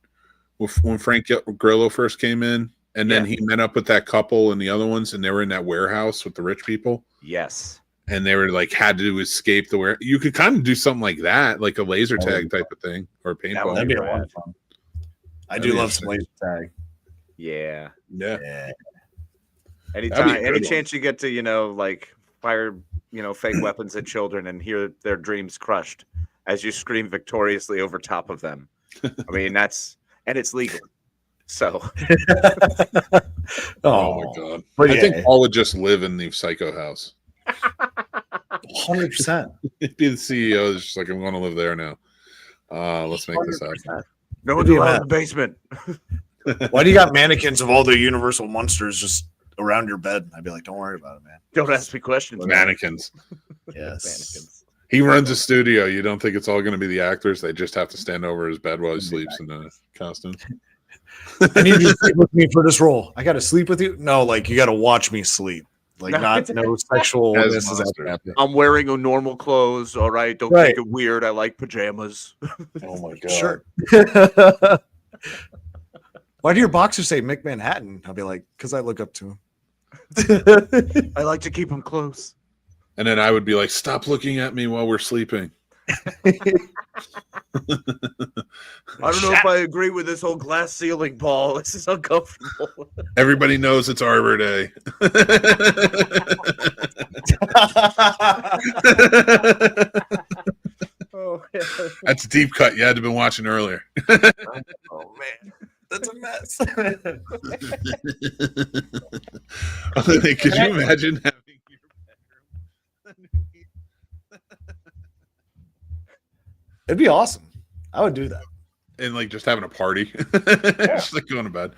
when Frank Grillo first came in, and then he met up with that couple and the other ones, and they were in that warehouse with the rich people? Yes. And they were like had to escape the warehouse. You could kind of do something like that, like a laser tag type of thing, or a paintball. That'd be a lot of fun. I do love some laser tag. Yeah. Yeah. Anytime, That'd be a any good chance you get to, like fire, fake weapons at children and hear their dreams crushed as you scream victoriously over top of them. I mean, and it's legal. So. Oh my god! But I think Paul would just live in the Psycho House. 100%. He'd be the CEO. It's just like, I'm going to live there now. Let's make this happen. No one's allowed in the basement. Why do you got mannequins of all the Universal monsters just around your bed? I'd be like, don't worry about it, man. Don't ask me questions. Mannequins. Yes. Mannequins. He runs a studio. You don't think it's all going to be the actors? They just have to stand over his bed while he sleeps in a costume. I need you to sleep with me for this role. I got to sleep with you? No, like you got to watch me sleep. Like no sexual. As monster. I'm wearing a normal clothes. All right. Don't Right. make it weird. I like pajamas. Oh my god! Sure. Why do your boxers say Mick Manhattan? I'll be like, because I look up to him. I like to keep them close. And then I would be like, "Stop looking at me while we're sleeping." I don't know if I agree with this whole glass ceiling, Paul. This is uncomfortable. Everybody knows it's Arbor Day. Oh, yeah. That's a deep cut. You had to have been watching earlier. Oh man, that's a mess. Could you imagine having your bedroom? It'd be awesome. I would do that. And like just having a party, just like going to bed.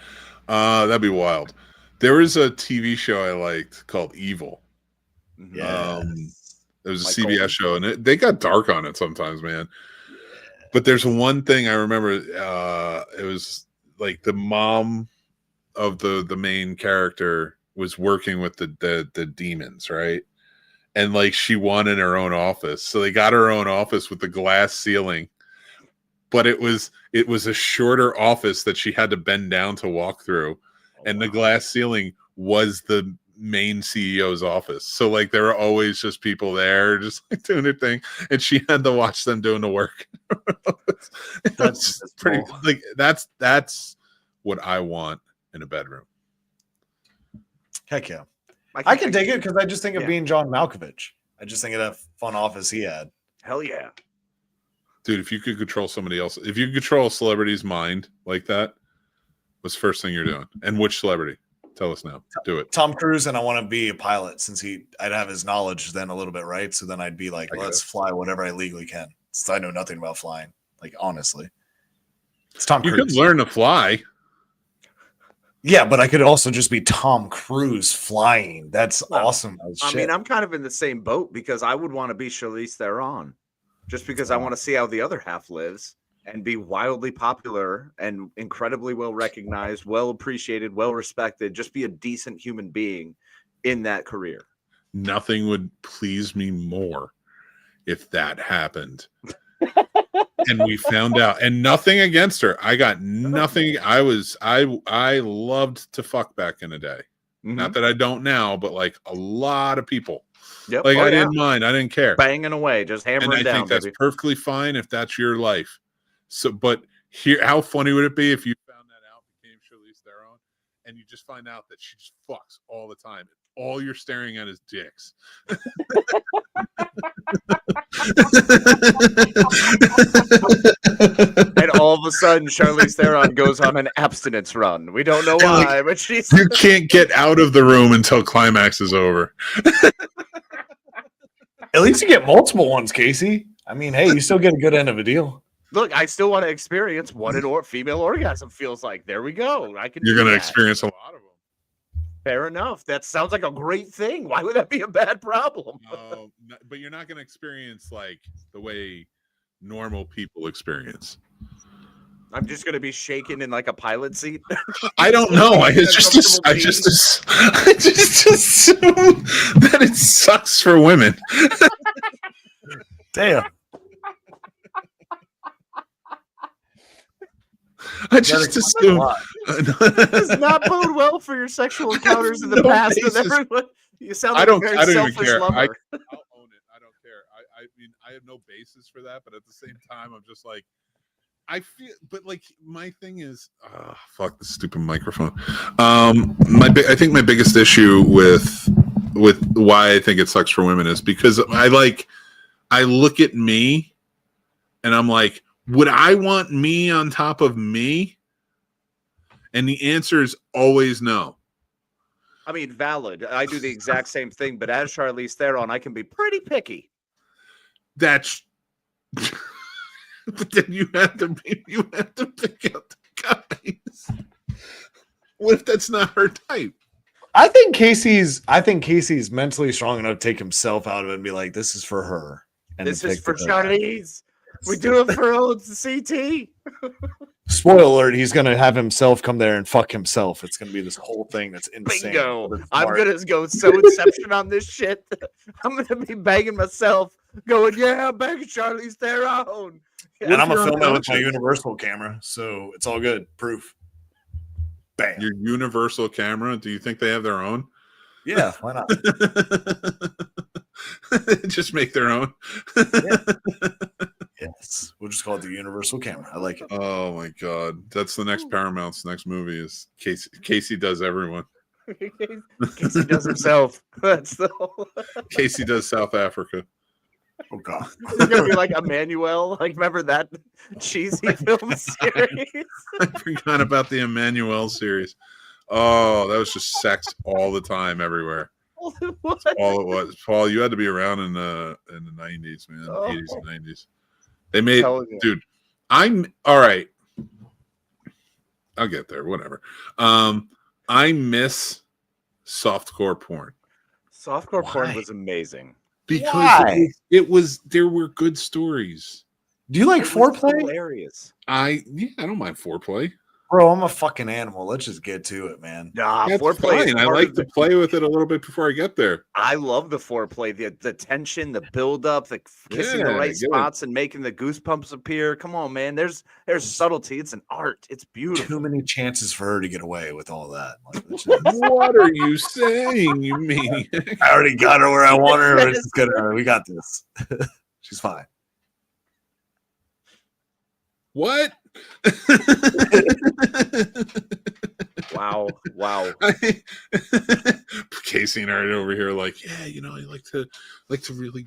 That'd be wild. There was a TV show I liked called Evil. Yeah. It was a Michael. CBS show, and they got dark on it sometimes, man. But there's one thing I remember. It was like the mom of the main character was working with the demons, right? And like she wanted her own office, so they got her own office with the glass ceiling. But it was a shorter office that she had to bend down to walk through, and the glass ceiling was the main CEO's office. So like there were always just people there just like doing their thing, and she had to watch them doing the work. That's pretty like that's what I want in a bedroom. Heck yeah. I can dig it because I just think of being John Malkovich. I just think of that fun office he had. Hell yeah. Dude, if you could control somebody else, if you could control a celebrity's mind like that, what's the first thing you're doing? And which celebrity? Tell us now. Do it. Tom Cruise, and I want to be a pilot since I'd have his knowledge then a little bit, right? So then I'd be like, let's fly whatever I legally can. Since I know nothing about flying. Like, honestly. It's Tom Cruise. You could learn to fly. Yeah, but I could also just be Tom Cruise flying. That's awesome. I mean, I'm kind of in the same boat because I would want to be Charlize Theron just because I want to see how the other half lives and be wildly popular and incredibly well recognized, well appreciated, well respected, just be a decent human being in that career. Nothing would please me more if that happened. And we found out, and nothing against her. I got nothing. I loved to fuck back in the day. Mm-hmm. Not that I don't now, but like a lot of people. Yep. Like I didn't mind. I didn't care. Banging away, just hammering down. And I think that's perfectly fine if that's your life. So, but here, how funny would it be if you found that out, became Charlize Theron, and you just find out that she just fucks all the time. All you're staring at is dicks. And all of a sudden, Charlize Theron goes on an abstinence run. We don't know why, but she's... You can't get out of the room until climax is over. At least you get multiple ones, Casey. I mean, hey, you still get a good end of a deal. Look, I still want to experience what an female orgasm feels like. There we go. You're going to experience a lot of them. Fair enough. That sounds like a great thing. Why would that be a bad problem? But you're not going to experience like the way normal people experience. I'm just going to be shaken in like a pilot seat. I don't know. I just assume that it sucks for women. Damn. I just assume it does not bode well for your sexual encounters in the past with everyone. You sound like a very selfish lover. I'll own it. I don't care. I mean, I have no basis for that, but at the same time, I'm just like, I feel, but like my thing is, fuck the stupid microphone. I think my biggest issue with why I think it sucks for women is because I look at me and I'm like, would I want me on top of me? And the answer is always no. I mean, valid. I do the exact same thing, but as Charlize Theron, I can be pretty picky. That's... But then you have to pick out the guys. What if that's not her type? I think Casey's mentally strong enough to take himself out of it and be like, this is for her. And this is for Charlize. We do it for old CT. Spoiler alert, he's going to have himself come there and fuck himself. It's going to be this whole thing that's insane. Bingo. I'm going to go so Inception on this shit. I'm going to be banging myself, going, yeah, I'm banging Charlize Theron. And I'm going to film it with my Universal camera, so it's all good. Proof. Bam. Your Universal camera? Do you think they have their own? Yeah, why not? Just make their own. Yeah. Yes, we'll just call it the Universal camera. I like it. Oh my god, that's the next Paramount's next movie is Casey does everyone. Casey does himself. That's the whole... Casey does South Africa. Oh god, it's gonna be like Emmanuel. Like, remember that cheesy film series? I forgot about the Emmanuel series. Oh, that was just sex all the time, everywhere. That's all it was. Paul, you had to be around in the 90s, man. 80s and 90s. They made, dude. I'm all right. I'll get there. Whatever. I miss softcore porn. Softcore porn was amazing because it was. There were good stories. Do you like foreplay? Areas. I don't mind foreplay. Bro, I'm a fucking animal. Let's just get to it, man. Nah, that's foreplay. Fine. I like to play with it a little bit before I get there. I love the foreplay, the tension, the build up, the kissing the right spots and making the goosebumps appear. Come on, man. There's subtlety. It's an art. It's beautiful. Too many chances for her to get away with all that. Like, what are you saying, you maniac? I already got her where I want her. It's good. We got this. She's fine. What? Wow. Casey and I are over here like, yeah, I like to really,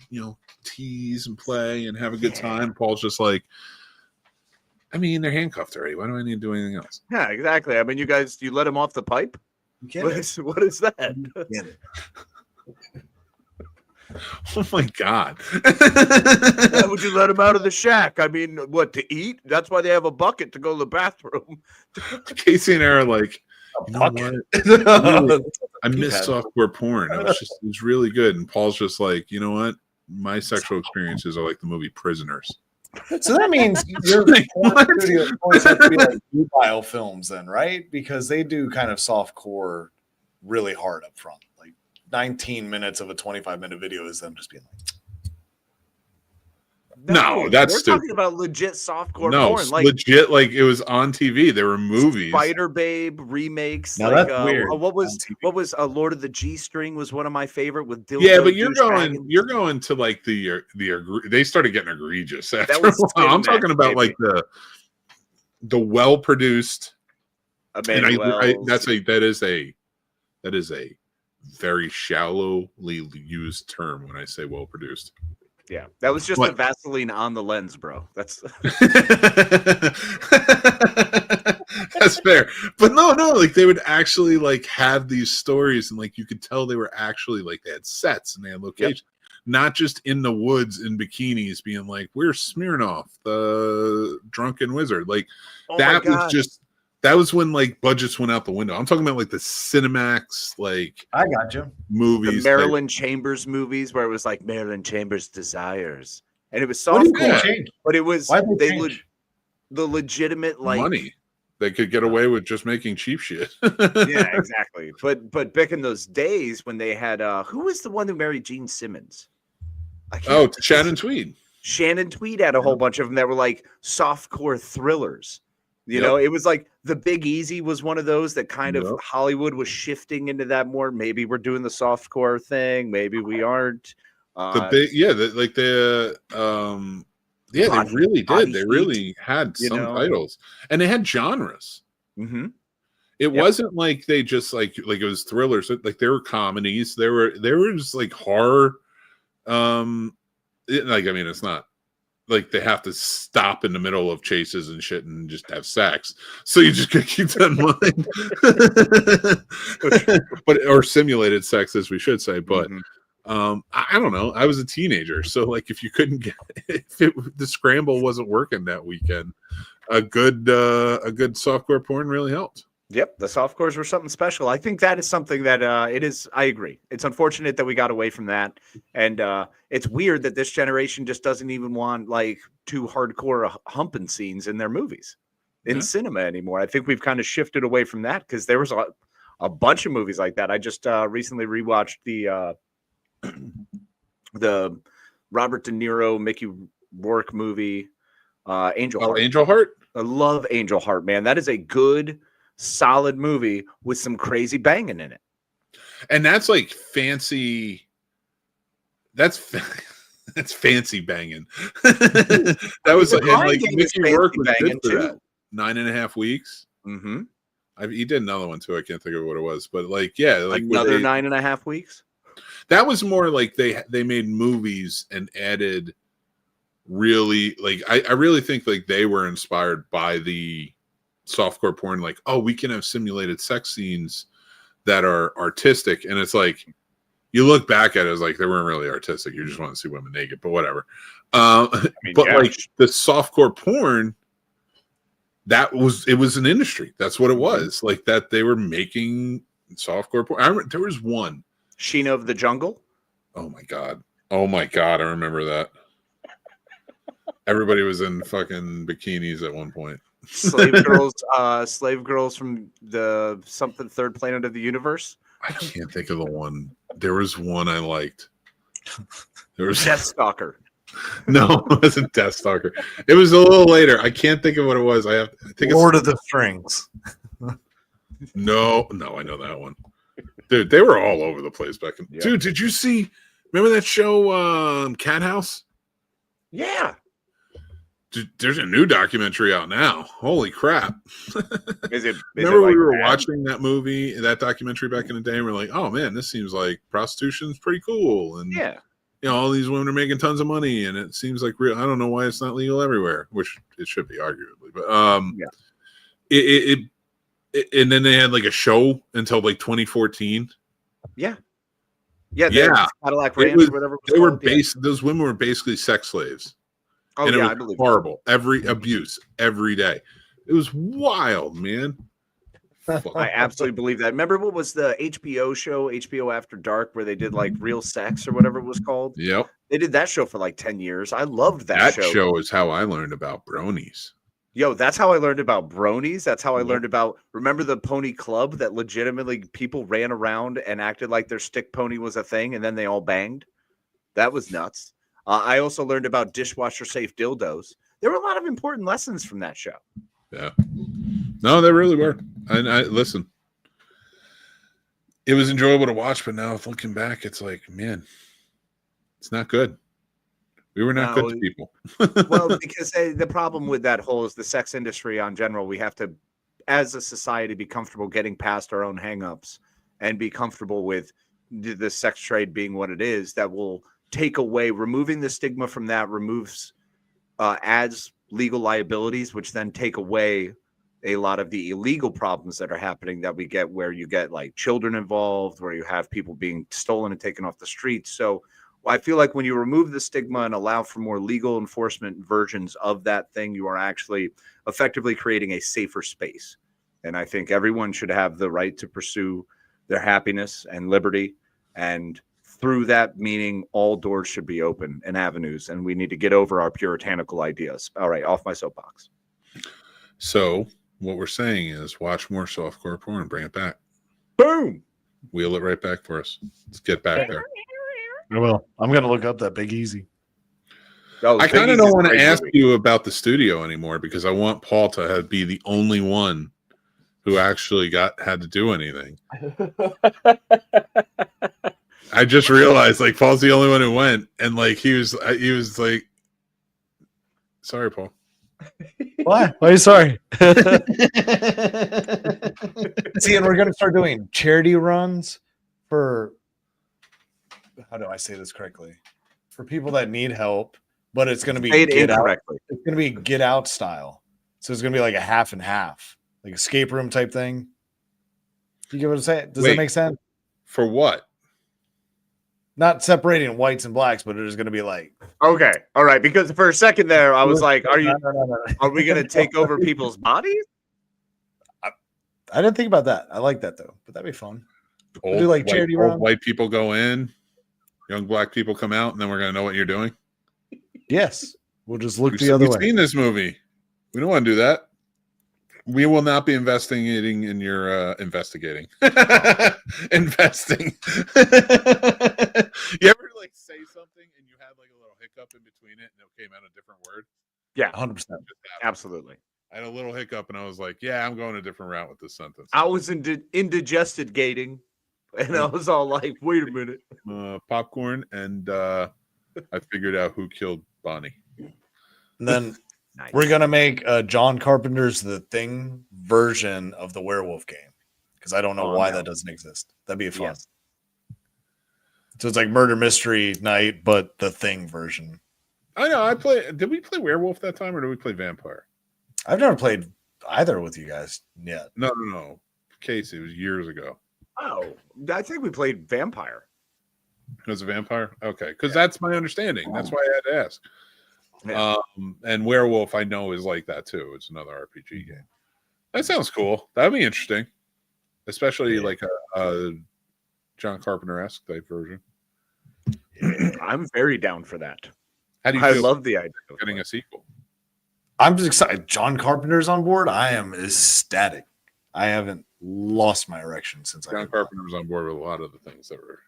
tease and play and have a good time. Paul's just like, I mean, they're handcuffed already. Why do I need to do anything else? Yeah, exactly. I mean, you let him off the pipe? What is that? Oh my God. Why would you let him out of the shack? I mean, what, to eat? That's why they have a bucket to go to the bathroom. Casey and I are like, you know what? Really, I miss softcore porn. It was really good. And Paul's just like, you know what? My sexual experiences are like the movie Prisoners. So that means your porn studio always have to be like Blue films then, right? Because they do kind of softcore really hard up front. Like 19 minutes of a 25-minute video is them just being like, no, that's we're stupid. Talking about legit softcore no, porn, like legit, like it was on TV. There were movies, Spider Babe remakes. Now like that's weird. What was Lord of the G String was one of my favorite with dildo. Yeah, but you're going to like the they started getting egregious after a while. I'm talking about like the well produced. That is a very shallowly used term when I say well produced. Yeah, that was just the Vaseline on the lens, bro. That's that's fair. But no, like they would actually like have these stories, and like you could tell they were actually like they had sets and they had locations, not just in the woods in bikinis, being like, "We're Smirnoff, the drunken wizard." Like that was when like budgets went out the window. I'm talking about like the Cinemax, like I got you, movies, the Marilyn Chambers movies, where it was like Marilyn Chambers Desires, and it was softcore, but it was the legitimate like money. They could get away with just making cheap shit. Yeah, exactly. But back in those days when they had who was the one who married Gene Simmons? Shannon Tweed. Shannon Tweed had a whole bunch of them that were like softcore thrillers. You know, it was like The Big Easy was one of those that kind of Hollywood was shifting into that more. Maybe we're doing the softcore thing. Maybe we aren't. They really did. They really had some titles, and they had genres. Mm-hmm. It wasn't like they just like it was thrillers. Like there were comedies. There were just like horror. It's not like they have to stop in the middle of chases and shit and just have sex. So you just gotta keep that in mind. or simulated sex, as we should say. But I don't know. I was a teenager, so like if the scramble wasn't working that weekend, a good softcore porn really helped. Yep, the softcores were something special. I think that is something that it is. I agree. It's unfortunate that we got away from that, and it's weird that this generation just doesn't even want like too hardcore humping scenes in their movies in cinema anymore. I think we've kind of shifted away from that because there was a bunch of movies like that. I just recently rewatched the Robert De Niro, Mickey Rourke movie, Angel Heart. Angel Heart. I love Angel Heart, man. That is a good, solid movie with some crazy banging in it. And that's like fancy. That's fancy banging. That was like Mickey Rourke was good for that. 9.5 weeks. Mm-hmm. He did another one too. I can't think of what it was, but like another 9.5 weeks. That was more like they made movies and added really like I really think like they were inspired by the softcore porn. Like, oh, we can have simulated sex scenes that are artistic, and it's like you look back at it as like they weren't really artistic. You just want to see women naked, but whatever. Like the softcore porn, it was an industry. That's what it was. Like that they were making softcore porn. There was one. Sheena of the Jungle. Oh my god! I remember that. Everybody was in fucking bikinis at one point. Slave girls from the something third planet of the universe. I can't think of the one. There was one I liked. There was Deathstalker. No, it wasn't Deathstalker. It was a little later. I can't think of what it was. I think Lord of the Strings. No, I know that one. Dude, they were all over the place back in. Yeah. Dude, did you see? Remember that show, Cat House? Yeah. Dude, there's a new documentary out now. Holy crap! Remember we were watching that movie, that documentary back in the day, and we're like, "Oh man, this seems like prostitution's pretty cool." And all these women are making tons of money, and it seems like real. I don't know why it's not legal everywhere, which it should be, arguably, but And then they had like a show until like 2014. Yeah. It Cadillac Ranch, was- or whatever. It was They were called, yeah. those women were basically sex slaves. Oh and it yeah, was I believe. horrible. Every abuse every day. It was wild, man. I absolutely believe that. Remember what was the HBO show, HBO After Dark, where they did like Real Sex or whatever it was called? Yep. They did that show for like 10 years. I loved That that show is how I learned about bronies. Yo, that's how I learned about bronies. That's how I learned about, remember the pony club that legitimately people ran around and acted like their stick pony was a thing and then they all banged? That was nuts. I also learned about dishwasher safe dildos. There were a lot of important lessons from that show. Yeah. No, they really were. And I listen. It was enjoyable to watch, but now looking back, it's like, man, it's not good. We were not good to people. Well, because the problem with that whole is the sex industry on general. We have to, as a society, be comfortable getting past our own hangups and be comfortable with the sex trade being what it is. That will take away, removing the stigma from that removes, adds legal liabilities, which then take away a lot of the illegal problems that are happening that we get, where you get like children involved, where you have people being stolen and taken off the streets. So I feel like when you remove the stigma and allow for more legal enforcement versions of that thing, you are actually effectively creating a safer space. And I think everyone should have the right to pursue their happiness and liberty. And through that meaning, all doors should be open and avenues. And we need to get over our puritanical ideas. All right, off my soapbox. So what we're saying is watch more softcore porn and bring it back. Boom. Wheel it right back for us. Let's get back there. I will. I'm going to look up that Big Easy. Oh, I kind of don't want to ask you about the studio anymore because I want Paul to be the only one who actually had to do anything. I just realized like Paul's the only one who went, and like he was like, sorry, Paul. Why? Why are you sorry? See, and we're going to start doing charity runs for, how do I say this correctly? For people that need help, but it's going to be get out. It's going to be get out style. So it's going to be like a half and half, like escape room type thing. You get what I'm saying? Does that make sense? For what? Not separating whites and blacks, but it is going to be like. Okay. All right. Because for a second there, I was like, are we going to take over people's bodies? I didn't think about that. I like that though, but that'd be fun. We'll do like charity runs. Old white people go in, young black people come out, and then we're going to know what you're doing. Yes. We'll just look the other way. We've seen this movie. We don't want to do that. We will not be investigating in your investigating. Investing. You ever like say something and you had like a little hiccup in between it and it came out a different word? Yeah, 100%. Absolutely. I had a little hiccup and I was like, yeah, I'm going a different route with this sentence. I was indigested gating and I was all like, wait a minute. Popcorn and I figured out who killed Bonnie. And then we're going to make John Carpenter's The Thing version of the werewolf game. Because I don't know why that doesn't exist. That'd be fun. Yes. So it's like murder mystery night, but the Thing version. I know. Did we play werewolf that time or did we play vampire? I've never played either with you guys yet. No. Casey, it was years ago. Oh, I think we played vampire. It was a vampire? Okay. Because that's my understanding. That's why I had to ask. Yeah. And werewolf I know is like that too. It's another RPG game. That sounds cool. That'd be interesting, especially like a John Carpenter-esque type version. I'm very down for that. How do you feel love the idea of getting a sequel? I'm just excited. John Carpenter's on board. I am ecstatic. I haven't lost my erection since John Carpenter was on board with a lot of the things that were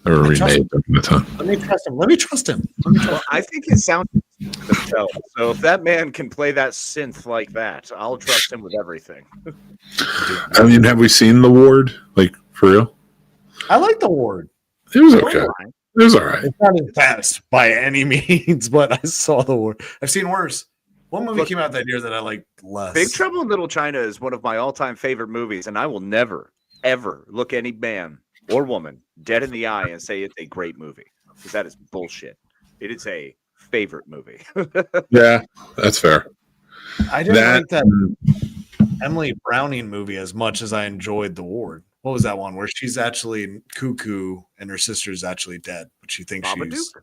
remade at the time. Let me trust him. Well, I think it sounds so if that man can play that synth like that, I'll trust him with everything. I mean, have we seen The Ward? Like, for real? I like The Ward. It was okay. It was all right. It's not his best by any means, but I saw The Ward. I've seen worse. One movie came out that year that I liked less. Big Trouble in Little China is one of my all-time favorite movies, and I will never, ever look any man or woman dead in the eye and say it's a great movie, because that is bullshit. It is a favorite movie. Yeah, that's fair. I didn't like that. Emily Browning movie as much as I enjoyed The Ward. What was that one where she's actually cuckoo and her sister's actually dead, but she thinks Babadook? she's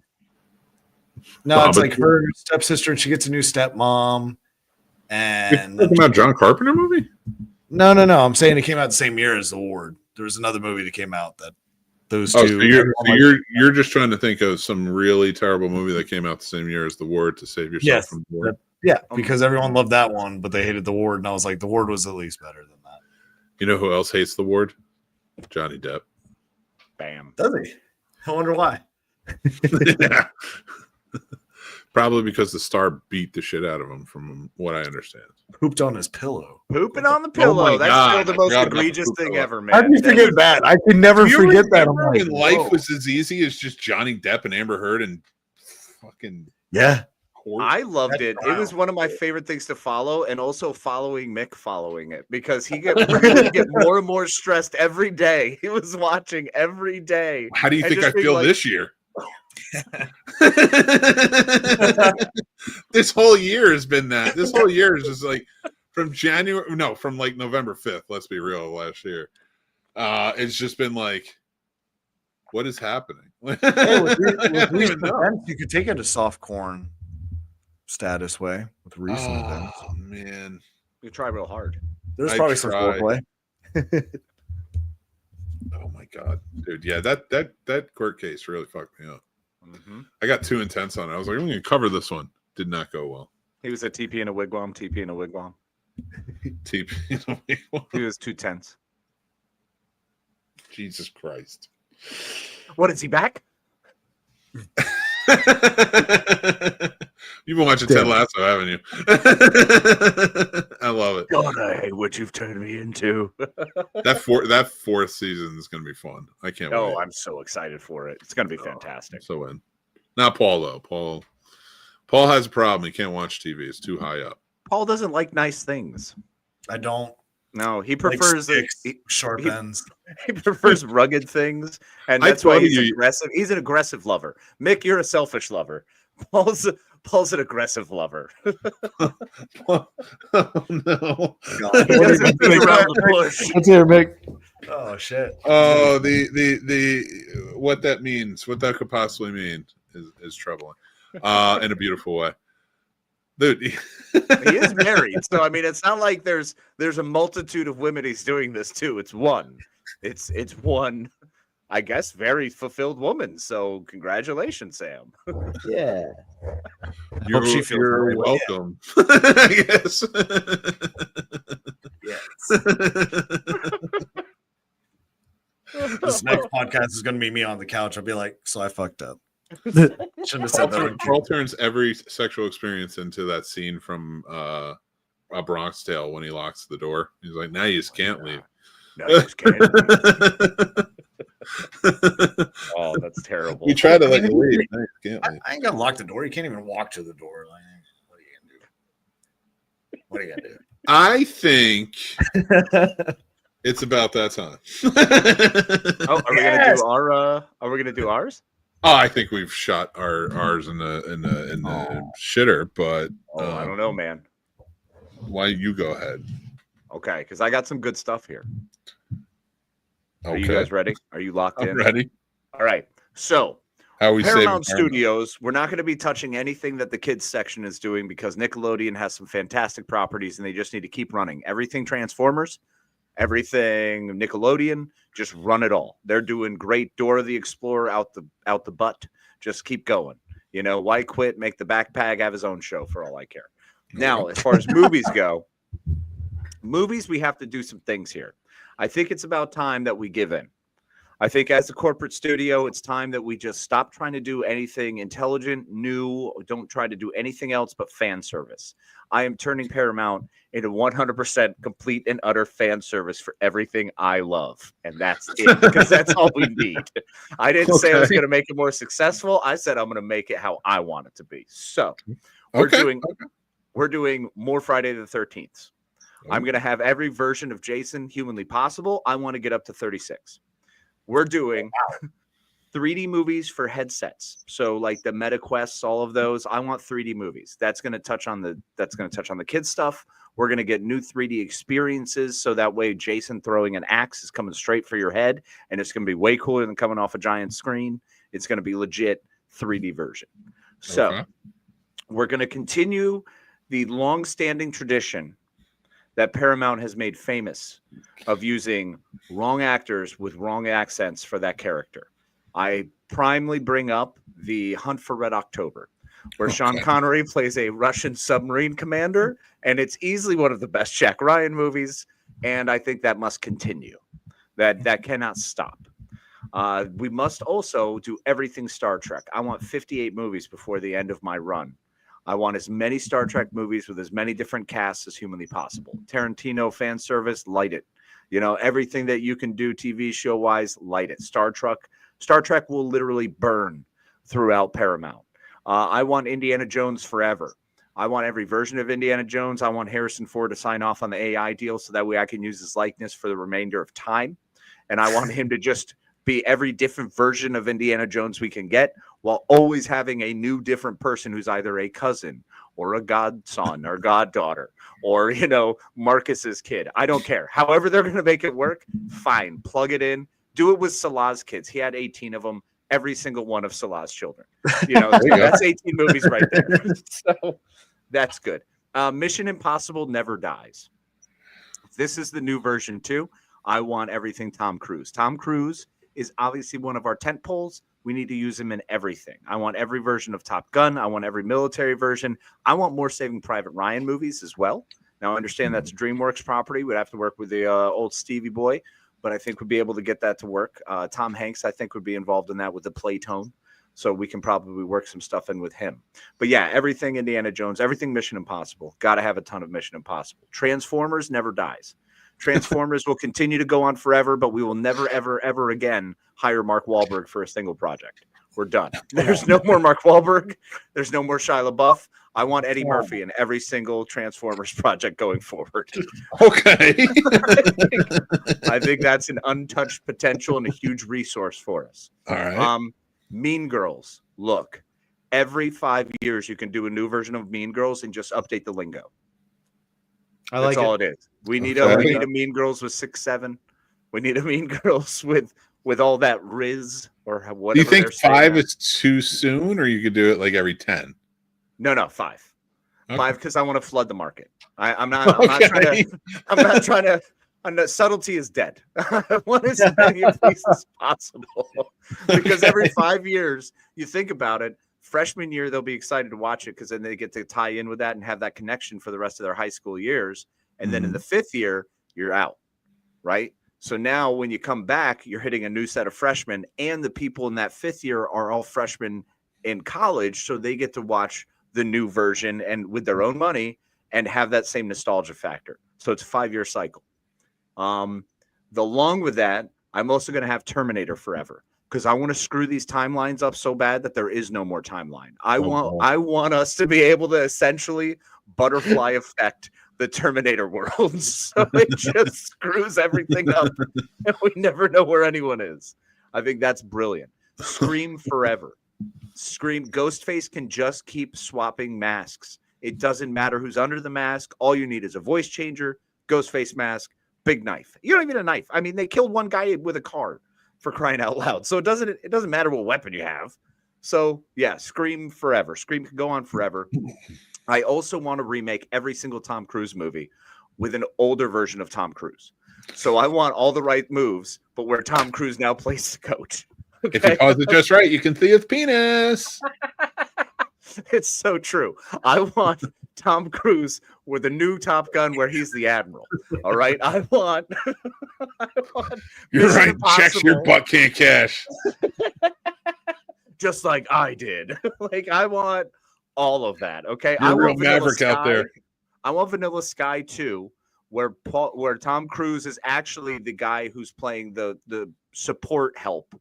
no, it's like Babadook. her stepsister and she gets a new stepmom. And You're talking about John Carpenter movie? no. I'm saying it came out the same year as The Ward. There was another movie that came out that those Oh, two. so you're just trying to think of some really terrible movie that came out the same year as The Ward to save yourself Yes. from The Ward. Yeah, because everyone loved that one, but they hated The Ward, and I was like, The Ward was at least better than that. You know who else hates The Ward? Johnny Depp. Bam. Does he? I wonder why. Yeah. Probably because the star beat the shit out of him, from what I understand. Pooped on his pillow. Pooping on the pillow. my That's God, still the I most forgot about egregious the thing pillow. ever, man. How do you forget that? I could never Do you forget that. I'm remember like, when life whoa. was as easy as just Johnny Depp and Amber Heard and fucking Yeah. court? I loved That it. It trial. was one of my favorite things to follow, and also following Mick following it because he would get more and more stressed every day. He was watching every day. How do you And think I just being feel like- this year? This whole year has been that. This whole year is just like from like November 5th, let's be real, last year. It's just been like, what is happening? Hey, with I don't even recent know. events, you could take it a soft corn status way with recent events. Oh man. You try real hard. There's I probably some tried. foreplay. Oh my god, dude. Yeah, that court case really fucked me up. Mm-hmm. I got too intense on it. I was like, I'm gonna cover this one. Did not go well. He was a TP in a wigwam. TP in a wigwam. TP. He was too tense. Jesus Christ. What is he back? You've been watching Damn. Ted Lasso, haven't you? I love it. God, I hate what you've turned me into. That fourth season is going to be fun. I can't Oh, wait. I'm so excited for it. It's going to be fantastic. So in. Not Paul though. Paul has a problem. He can't watch TV. It's too high up. Paul doesn't like nice things. I don't No, he like prefers sticks, he, sharp he- ends. he prefers rugged things, and I that's why told he's you- aggressive. He's an aggressive lover. Mick, you're a selfish lover. Paul's an aggressive lover. Oh no. He doesn't beat around the bush. Let's hear, Mick. Oh shit. Oh, the what that means, what that could possibly mean is troubling. In a beautiful way. Dude, He is married, so I mean, it's not like there's a multitude of women he's doing this to. It's one. It's one, I guess, very fulfilled woman. So congratulations, Sam. Yeah. you're, she feels you're very well. welcome. I guess. Yes. This next podcast is going to be me on the couch. I'll be like, so I fucked up. Shouldn't have said that. Paul turns every sexual experience into that scene from A Bronx Tale when he locks the door. He's like, now you just can't leave. No, you just can't. Oh, that's terrible. We try to let you leave. Now you can't leave. I ain't gonna lock the door. You can't even walk to the door. Like, what are you gonna do? I think it's about that time. Oh, are we gonna do our? Are we gonna do ours? Oh, I think we've shot ours in the shitter, but Oh, I don't know, man. why don't you go ahead? Okay, because I got some good stuff here. Are you Okay, guys ready? Are you locked I'm in? ready. All right. So How are we saving Paramount Studios, we're not going to be touching anything that the kids section is doing because Nickelodeon has some fantastic properties and they just need to keep running. Everything Transformers, everything Nickelodeon, just run it all. They're doing great. Dora the Explorer out the butt. Just keep going. You know, why quit? Make the backpack have his own show for all I care. Now, as far as movies go, we have to do some things here. I think it's about time that we give in. I think as a corporate studio, it's time that we just stop trying to do anything intelligent, new, don't try to do anything else but fan service. I am turning Paramount into 100% complete and utter fan service for everything I love. And that's it, because that's all we need. I didn't say I was Okay. going to make it more successful. I said I'm going to make it how I want it to be. So Okay. we're doing more Friday the 13th. I'm going to have every version of Jason humanly possible. I want to get up to 36. We're doing 3D movies for headsets. So like the MetaQuests, all of those, I want 3D movies. That's going to touch on the kids stuff. We're going to get new 3D experiences. So that way Jason throwing an axe is coming straight for your head. And it's going to be way cooler than coming off a giant screen. It's going to be legit 3D version. So we're going to continue the long-standing tradition that Paramount has made famous of using wrong actors with wrong accents for that character. I primarily bring up The Hunt for Red October, where Sean Connery plays a Russian submarine commander, and it's easily one of the best Jack Ryan movies, and I think that must continue. That cannot stop. We must also do everything Star Trek. I want 58 movies before the end of my run. I want as many Star Trek movies with as many different casts as humanly possible. Tarantino fan service, light it. You know, everything that you can do TV show wise, light it. Star Trek will literally burn throughout Paramount. I want Indiana Jones forever. I want every version of Indiana Jones. I want Harrison Ford to sign off on the AI deal so that way I can use his likeness for the remainder of time. And I want him to just be every different version of Indiana Jones we can get, while always having a new different person who's either a cousin or a godson or goddaughter or, you know, Marcus's kid. I don't care. However they're going to make it work, fine. Plug it in. Do it with Salah's kids. He had 18 of them, every single one of Salah's children. You know, that's 18 movies right there. So that's good. Mission Impossible never dies. This is the new version too. I want everything Tom Cruise. Tom Cruise is obviously one of our tent poles. We need to use him in everything. I want every version of Top Gun. I want every military version. I want more Saving Private Ryan movies as well. Now, I understand that's a DreamWorks property. We'd have to work with the old Stevie boy, but I think we'd be able to get that to work. Tom Hanks, I think, would be involved in that with the Playtone. So we can probably work some stuff in with him. But yeah, everything Indiana Jones, everything Mission Impossible. Got to have a ton of Mission Impossible. Transformers never dies. Transformers will continue to go on forever, but we will never, ever, ever again hire Mark Wahlberg for a single project. We're done. There's no more Mark Wahlberg. There's no more Shia LaBeouf. I want Eddie Murphy in every single Transformers project going forward. Okay. I think that's an untouched potential and a huge resource for us. All right. Mean Girls. Look, every 5 years you can do a new version of Mean Girls and just update the lingo. That's all it is. We need a Mean Girls with 6'7". We need a Mean Girls with all that Riz or whatever. Do you think 5 is too soon, or you could do it like every 10? No, 5. Okay. 5 because I want to flood the market. I'm not trying to. Subtlety is dead. I want as many of these as possible because every 5 years you think about it. Freshman year, they'll be excited to watch it because then they get to tie in with that and have that connection for the rest of their high school years. And then in the 5th year, you're out, right? So now when you come back, you're hitting a new set of freshmen, and the people in that 5th year are all freshmen in college. So they get to watch the new version and with their own money and have that same nostalgia factor. So it's a 5-year cycle. Along with that, I'm also going to have Terminator Forever, because I want to screw these timelines up so bad that there is no more timeline. I want us to be able to essentially butterfly effect the Terminator world. So it just screws everything up and we never know where anyone is. I think that's brilliant. Scream Forever. Scream. Ghostface can just keep swapping masks. It doesn't matter who's under the mask. All you need is a voice changer, Ghostface mask, big knife. You don't even need a knife. I mean, they killed one guy with a car. For crying out loud. So it doesn't matter what weapon you have. So yeah, Scream Forever. Scream can go on forever. I also want to remake every single Tom Cruise movie with an older version of Tom Cruise. So I want all the right moves, but where Tom Cruise now plays the coach. Okay? If you pause it just right, you can see his penis. It's so true. I want Tom Cruise with a new Top Gun where he's the admiral. All right. I want You're right. Checks your butt can't cash. Just like I did. Like I want all of that. Okay. You're I a real want Vanilla maverick Sky. out there. I want Vanilla Sky 2, where Tom Cruise is actually the guy who's playing the support help.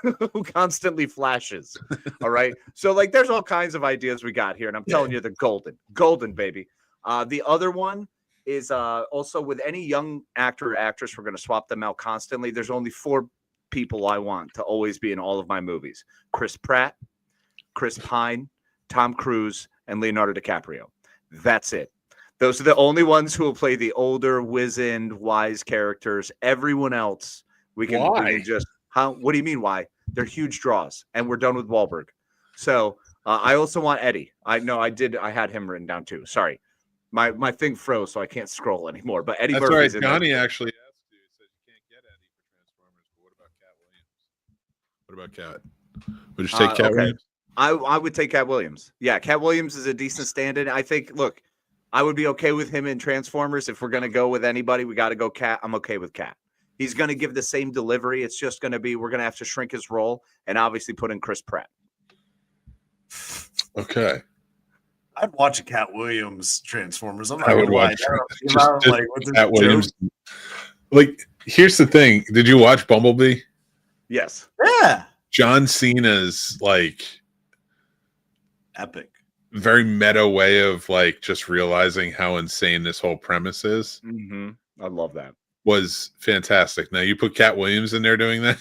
Who constantly flashes. All right. So like there's all kinds of ideas we got here. And I'm telling you, they're golden, baby. The other one is also with any young actor or actress, we're going to swap them out constantly. There's only 4 people I want to always be in all of my movies. Chris Pratt, Chris Pine, Tom Cruise, and Leonardo DiCaprio. That's it. Those are the only ones who will play the older, wizened, wise characters. Everyone else, we can just. How? What do you mean? Why? They're huge draws, and we're done with Wahlberg. So I also want Eddie. I had him written down too. Sorry, my thing froze, so I can't scroll anymore. But Eddie That's Murphy's right. in Johnny there. actually asked you. He said you can't get Eddie for Transformers. But what about Cat Williams? Would you take Cat Williams? I would take Cat Williams. Yeah, Cat Williams is a decent stand-in. I think. Look, I would be okay with him in Transformers. If we're gonna go with anybody, we got to go Cat. I'm okay with Cat. He's gonna give the same delivery. It's just gonna be we're gonna have to shrink his role and obviously put in Chris Pratt. Okay. I'd watch a Cat Williams Transformers. I would watch Cat Williams. Like, here's the thing. Did you watch Bumblebee? Yes. Yeah. John Cena's like Epic. very meta way of like just realizing how insane this whole premise is. Mm-hmm. I love that. Was fantastic. Now you put Cat Williams in there doing that.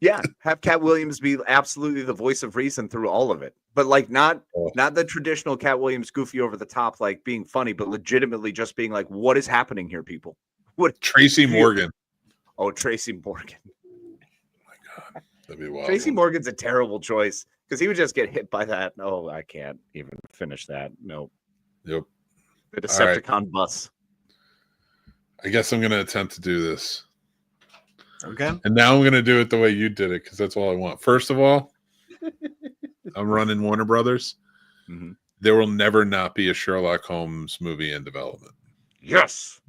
Yeah, have Cat Williams be absolutely the voice of reason through all of it, but like not the traditional Cat Williams goofy over the top, like being funny, but legitimately just being like, what is happening here, people? What? Tracy Morgan. Oh, Tracy Morgan. Oh my God, that'd be wild. Tracy Morgan's a terrible choice because he would just get hit by that. Oh, I can't even finish that. No. Yep. The Decepticon bus. I guess I'm going to attempt to do this. Okay. And now I'm going to do it the way you did it because that's all I want. First of all, I'm running Warner Brothers. Mm-hmm. There will never not be a Sherlock Holmes movie in development. Yes.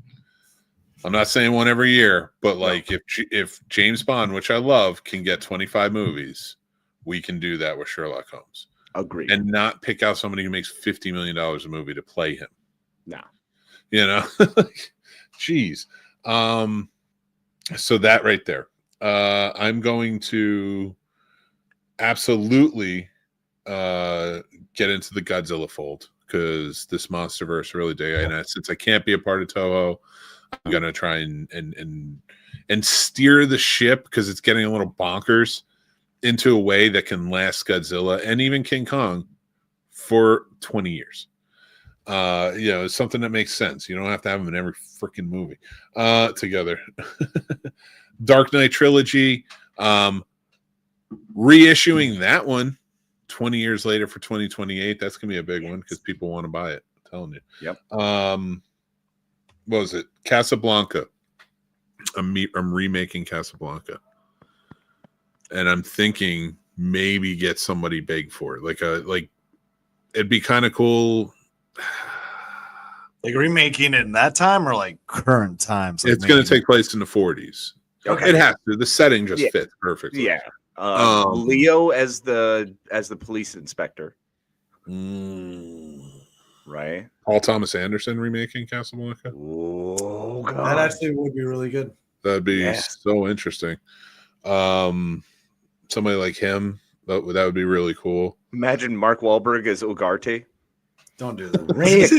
I'm not saying one every year, but like if James Bond, which I love, can get 25 movies, we can do that with Sherlock Holmes. Agreed. And not pick out somebody who makes $50 million a movie to play him. Nah. You know? Jeez. So that right there. I'm going to absolutely get into the Godzilla fold because this MonsterVerse really dig. And since I can't be a part of Toho, I'm gonna try and steer the ship because it's getting a little bonkers into a way that can last Godzilla and even King Kong for 20 years. It's something that makes sense. You don't have to have them in every freaking movie together. Dark Knight trilogy, reissuing that one 20 years later for 2028. That's gonna be a big one because people want to buy it. I'm telling you. Yep. What was it? Casablanca. I'm remaking Casablanca, and I'm thinking maybe get somebody big for it. Like it'd be kind of cool. Like remaking it in that time or like current times? Like it's going to take place in the 40s. Okay. It has to. The setting just fits perfectly. Yeah. Leo as the police inspector. Right. Paul Thomas Anderson remaking Casablanca. Oh God. That actually would be really good. That'd be so interesting. Somebody like him, that would be really cool. Imagine Mark Wahlberg as Ugarte. Don't do that. Rick.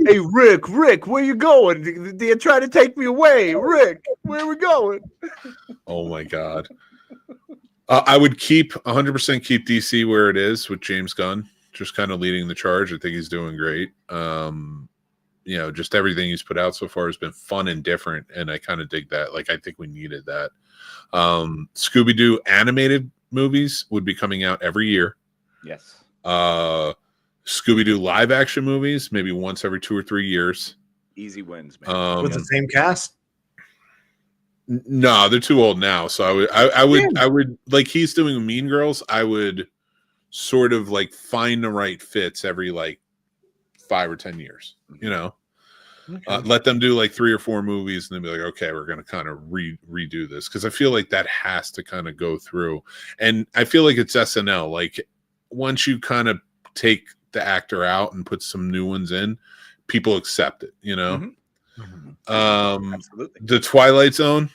Hey, Rick, where you going? They're trying to take me away. Rick, where are we going? Oh my God. I would 100% keep DC where it is with James Gunn, just kind of leading the charge. I think he's doing great. Just everything he's put out so far has been fun and different, and I kind of dig that. Like, I think we needed that. Scooby-Doo animated movies would be coming out every year. Yes. Scooby-Doo live action movies, maybe once every 2 or 3 years. Easy wins, man. With the same cast? No, they're too old now. So I would like he's doing Mean Girls. I would sort of like find the right fits every like 5 or 10 years, Okay. Let them do like 3 or 4 movies and then be like, okay, we're going to kind of redo this. Cause I feel like that has to kind of go through. And I feel like it's SNL. Like once you kind of take the actor out and put some new ones in, people accept it, Absolutely. The Twilight Zone,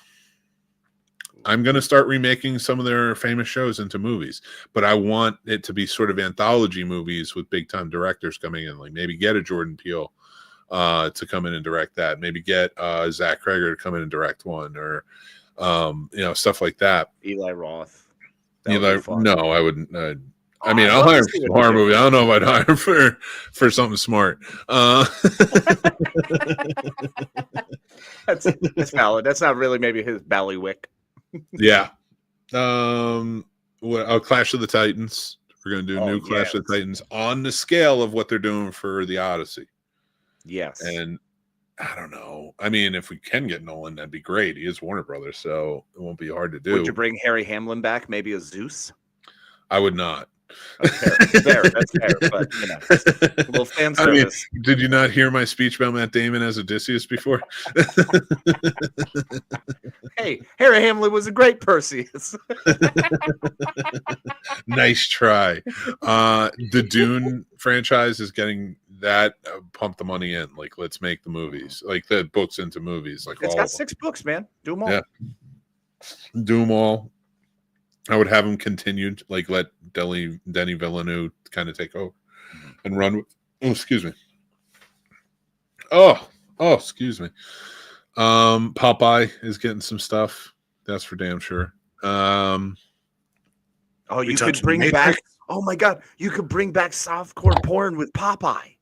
I'm going to start remaking some of their famous shows into movies, but I want it to be sort of anthology movies with big time directors coming in, like maybe get a Jordan Peele to come in and direct that, maybe get Zach Kreger to come in and direct one, or stuff like that. Eli Roth. No, I wouldn't. I mean, I'll hire him for a horror movie. I don't know if I'd hire him for something smart. That's valid. That's not really maybe his ballywick. Yeah. Clash of the Titans. We're going to do a new Clash of the Titans on the scale of what they're doing for the Odyssey. Yes. And I don't know. I mean, if we can get Nolan, that'd be great. He is Warner Brothers, so it won't be hard to do. Would you bring Harry Hamlin back? Maybe a Zeus? I would not. Okay, fair. That's fair. But, a little fan service. I mean, did you not hear my speech about Matt Damon as Odysseus before? Hey, Harry Hamlin was a great Perseus. Nice try. The Dune franchise is getting that pump the money in. Like, let's make the movies, like the books into movies. Like, it's got 6 books, man. Do them all. Yeah, do them all. I would have him continued, like let Denis Villeneuve kind of take over and run with. Oh, excuse me. Oh, excuse me. Popeye is getting some stuff. That's for damn sure. You could bring back. Oh my God, you could bring back softcore porn with Popeye.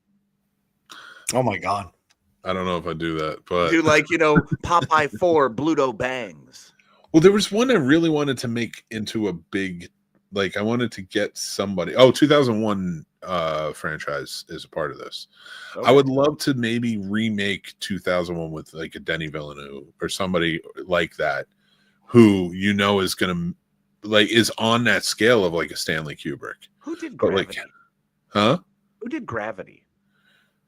Oh my God. I don't know if I do that, but do Popeye 4 Bluto Bangs. Well, there was one I really wanted to make into a big, like I wanted to get somebody. 2001 franchise is a part of this. Okay. I would love to maybe remake 2001 with like a Denis Villeneuve or somebody like that, who is gonna is on that scale of like a Stanley Kubrick. Who did Gravity? Who did Gravity?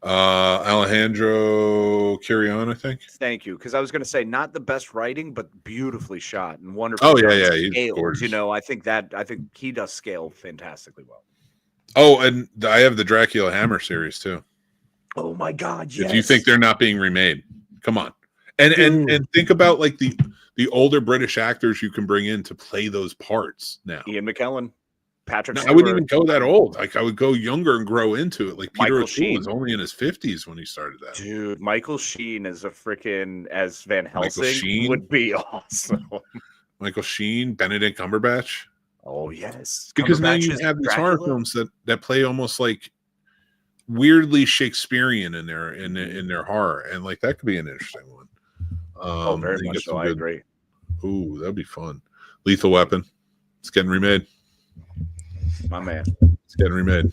Alejandro Curion, I think. Thank you, because I was going to say not the best writing, but beautifully shot and wonderful. Oh yeah, he's gorgeous. I think he does scale fantastically well. Oh, and I have the Dracula Hammer series too. Oh my God! Yes. If you think they're not being remade, come on, and think about like the older British actors you can bring in to play those parts now. Ian McKellen. Patrick I wouldn't even go that old. Like I would go younger and grow into it. Like Peter Michael O'Toole was only in his 50s when he started that. Dude, Michael Sheen as Van Helsing would be awesome. Michael Sheen, Benedict Cumberbatch. Oh yes, because now you have these horror films that play almost like weirdly Shakespearean in their horror, and like that could be an interesting one. Very much so. I agree. Ooh, that'd be fun. Lethal Weapon. It's getting remade. My man. It's getting remade.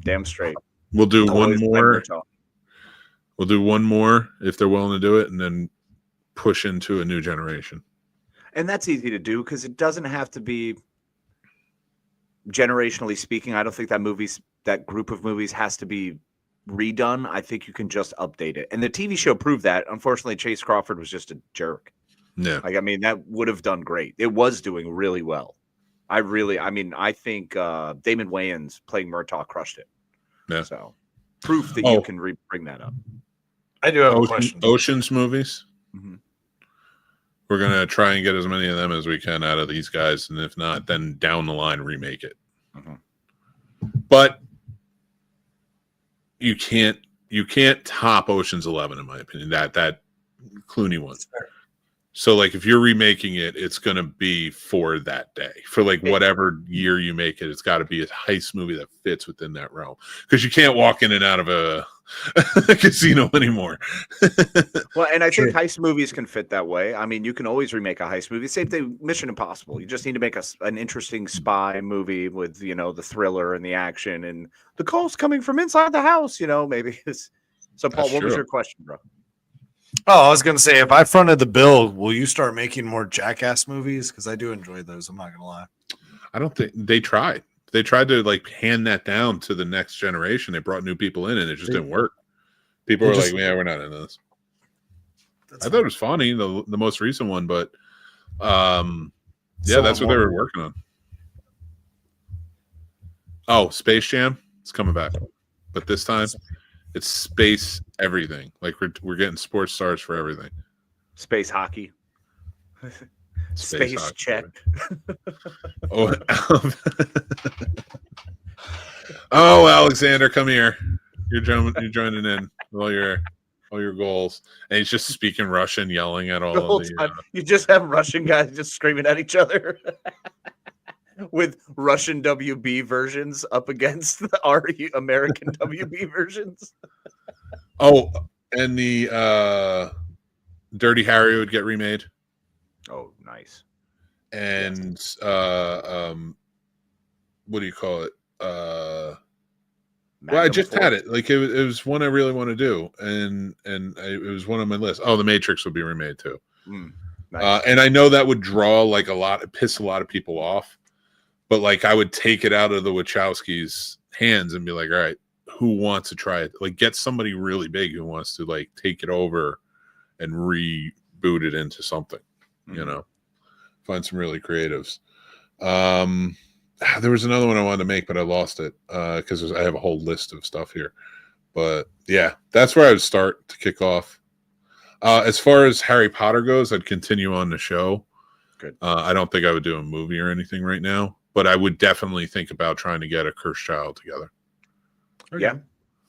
Damn straight. We'll do one more. We'll do one more if they're willing to do it, and then push into a new generation. And that's easy to do because it doesn't have to be, generationally speaking, I don't think that group of movies has to be redone. I think you can just update it. And the TV show proved that. Unfortunately, Chase Crawford was just a jerk. Yeah. That would have done great. It was doing really well. I think Damon Wayans playing Murtaugh crushed it. Yeah. So proof that you can bring that up. I do have a question. Ocean's movies. Mm-hmm. We're going to try and get as many of them as we can out of these guys. And if not, then down the line, remake it. Mm-hmm. But you can't top Ocean's 11, in my opinion, that Clooney one. So, like, if you're remaking it, it's going to be for that day. For, like, whatever year you make it, it's got to be a heist movie that fits within that realm. Because you can't walk in and out of a casino anymore. Well, and I think heist movies can fit that way. I mean, you can always remake a heist movie. Same thing, Mission Impossible. You just need to make an interesting spy movie with, the thriller and the action and the calls coming from inside the house, maybe. So, Paul, what was your question, bro? Oh, I was going to say, if I fronted the bill, will you start making more Jackass movies? Because I do enjoy those. I'm not going to lie. I don't think they tried. They tried to like hand that down to the next generation. They brought new people in, and it just didn't work. People were like, "Yeah, we're not into this." I thought it was funny, the most recent one, but that's what they were working on. Oh, Space Jam, it's coming back, but this time it's space everything. Like we're getting sports stars for everything. Space hockey. Space check. Oh, Alexander, come here. You're joining in with all your goals, and he's just speaking Russian, yelling at all the whole of the. Time. You just have Russian guys just screaming at each other. with Russian WB versions up against our American WB versions. Oh, and the Dirty Harry would get remade. Oh, nice. And what do you call it? Well, I just had it. Like it was one I really want to do, and it was one on my list. Oh, The Matrix would be remade too. Nice. And I know that would draw piss a lot of people off, but like I would take it out of the Wachowskis' hands and be like, all right, who wants to try it? Like get somebody really big who wants to like take it over and reboot it into something, you know, find some really creatives. There was another one I wanted to make, but I lost it because I have a whole list of stuff here. But yeah, that's where I would start to kick off. As far as Harry Potter goes, I'd continue on the show. Good. I don't think I would do a movie or anything right now, but I would definitely think about trying to get a Cursed Child together. Okay. Yeah,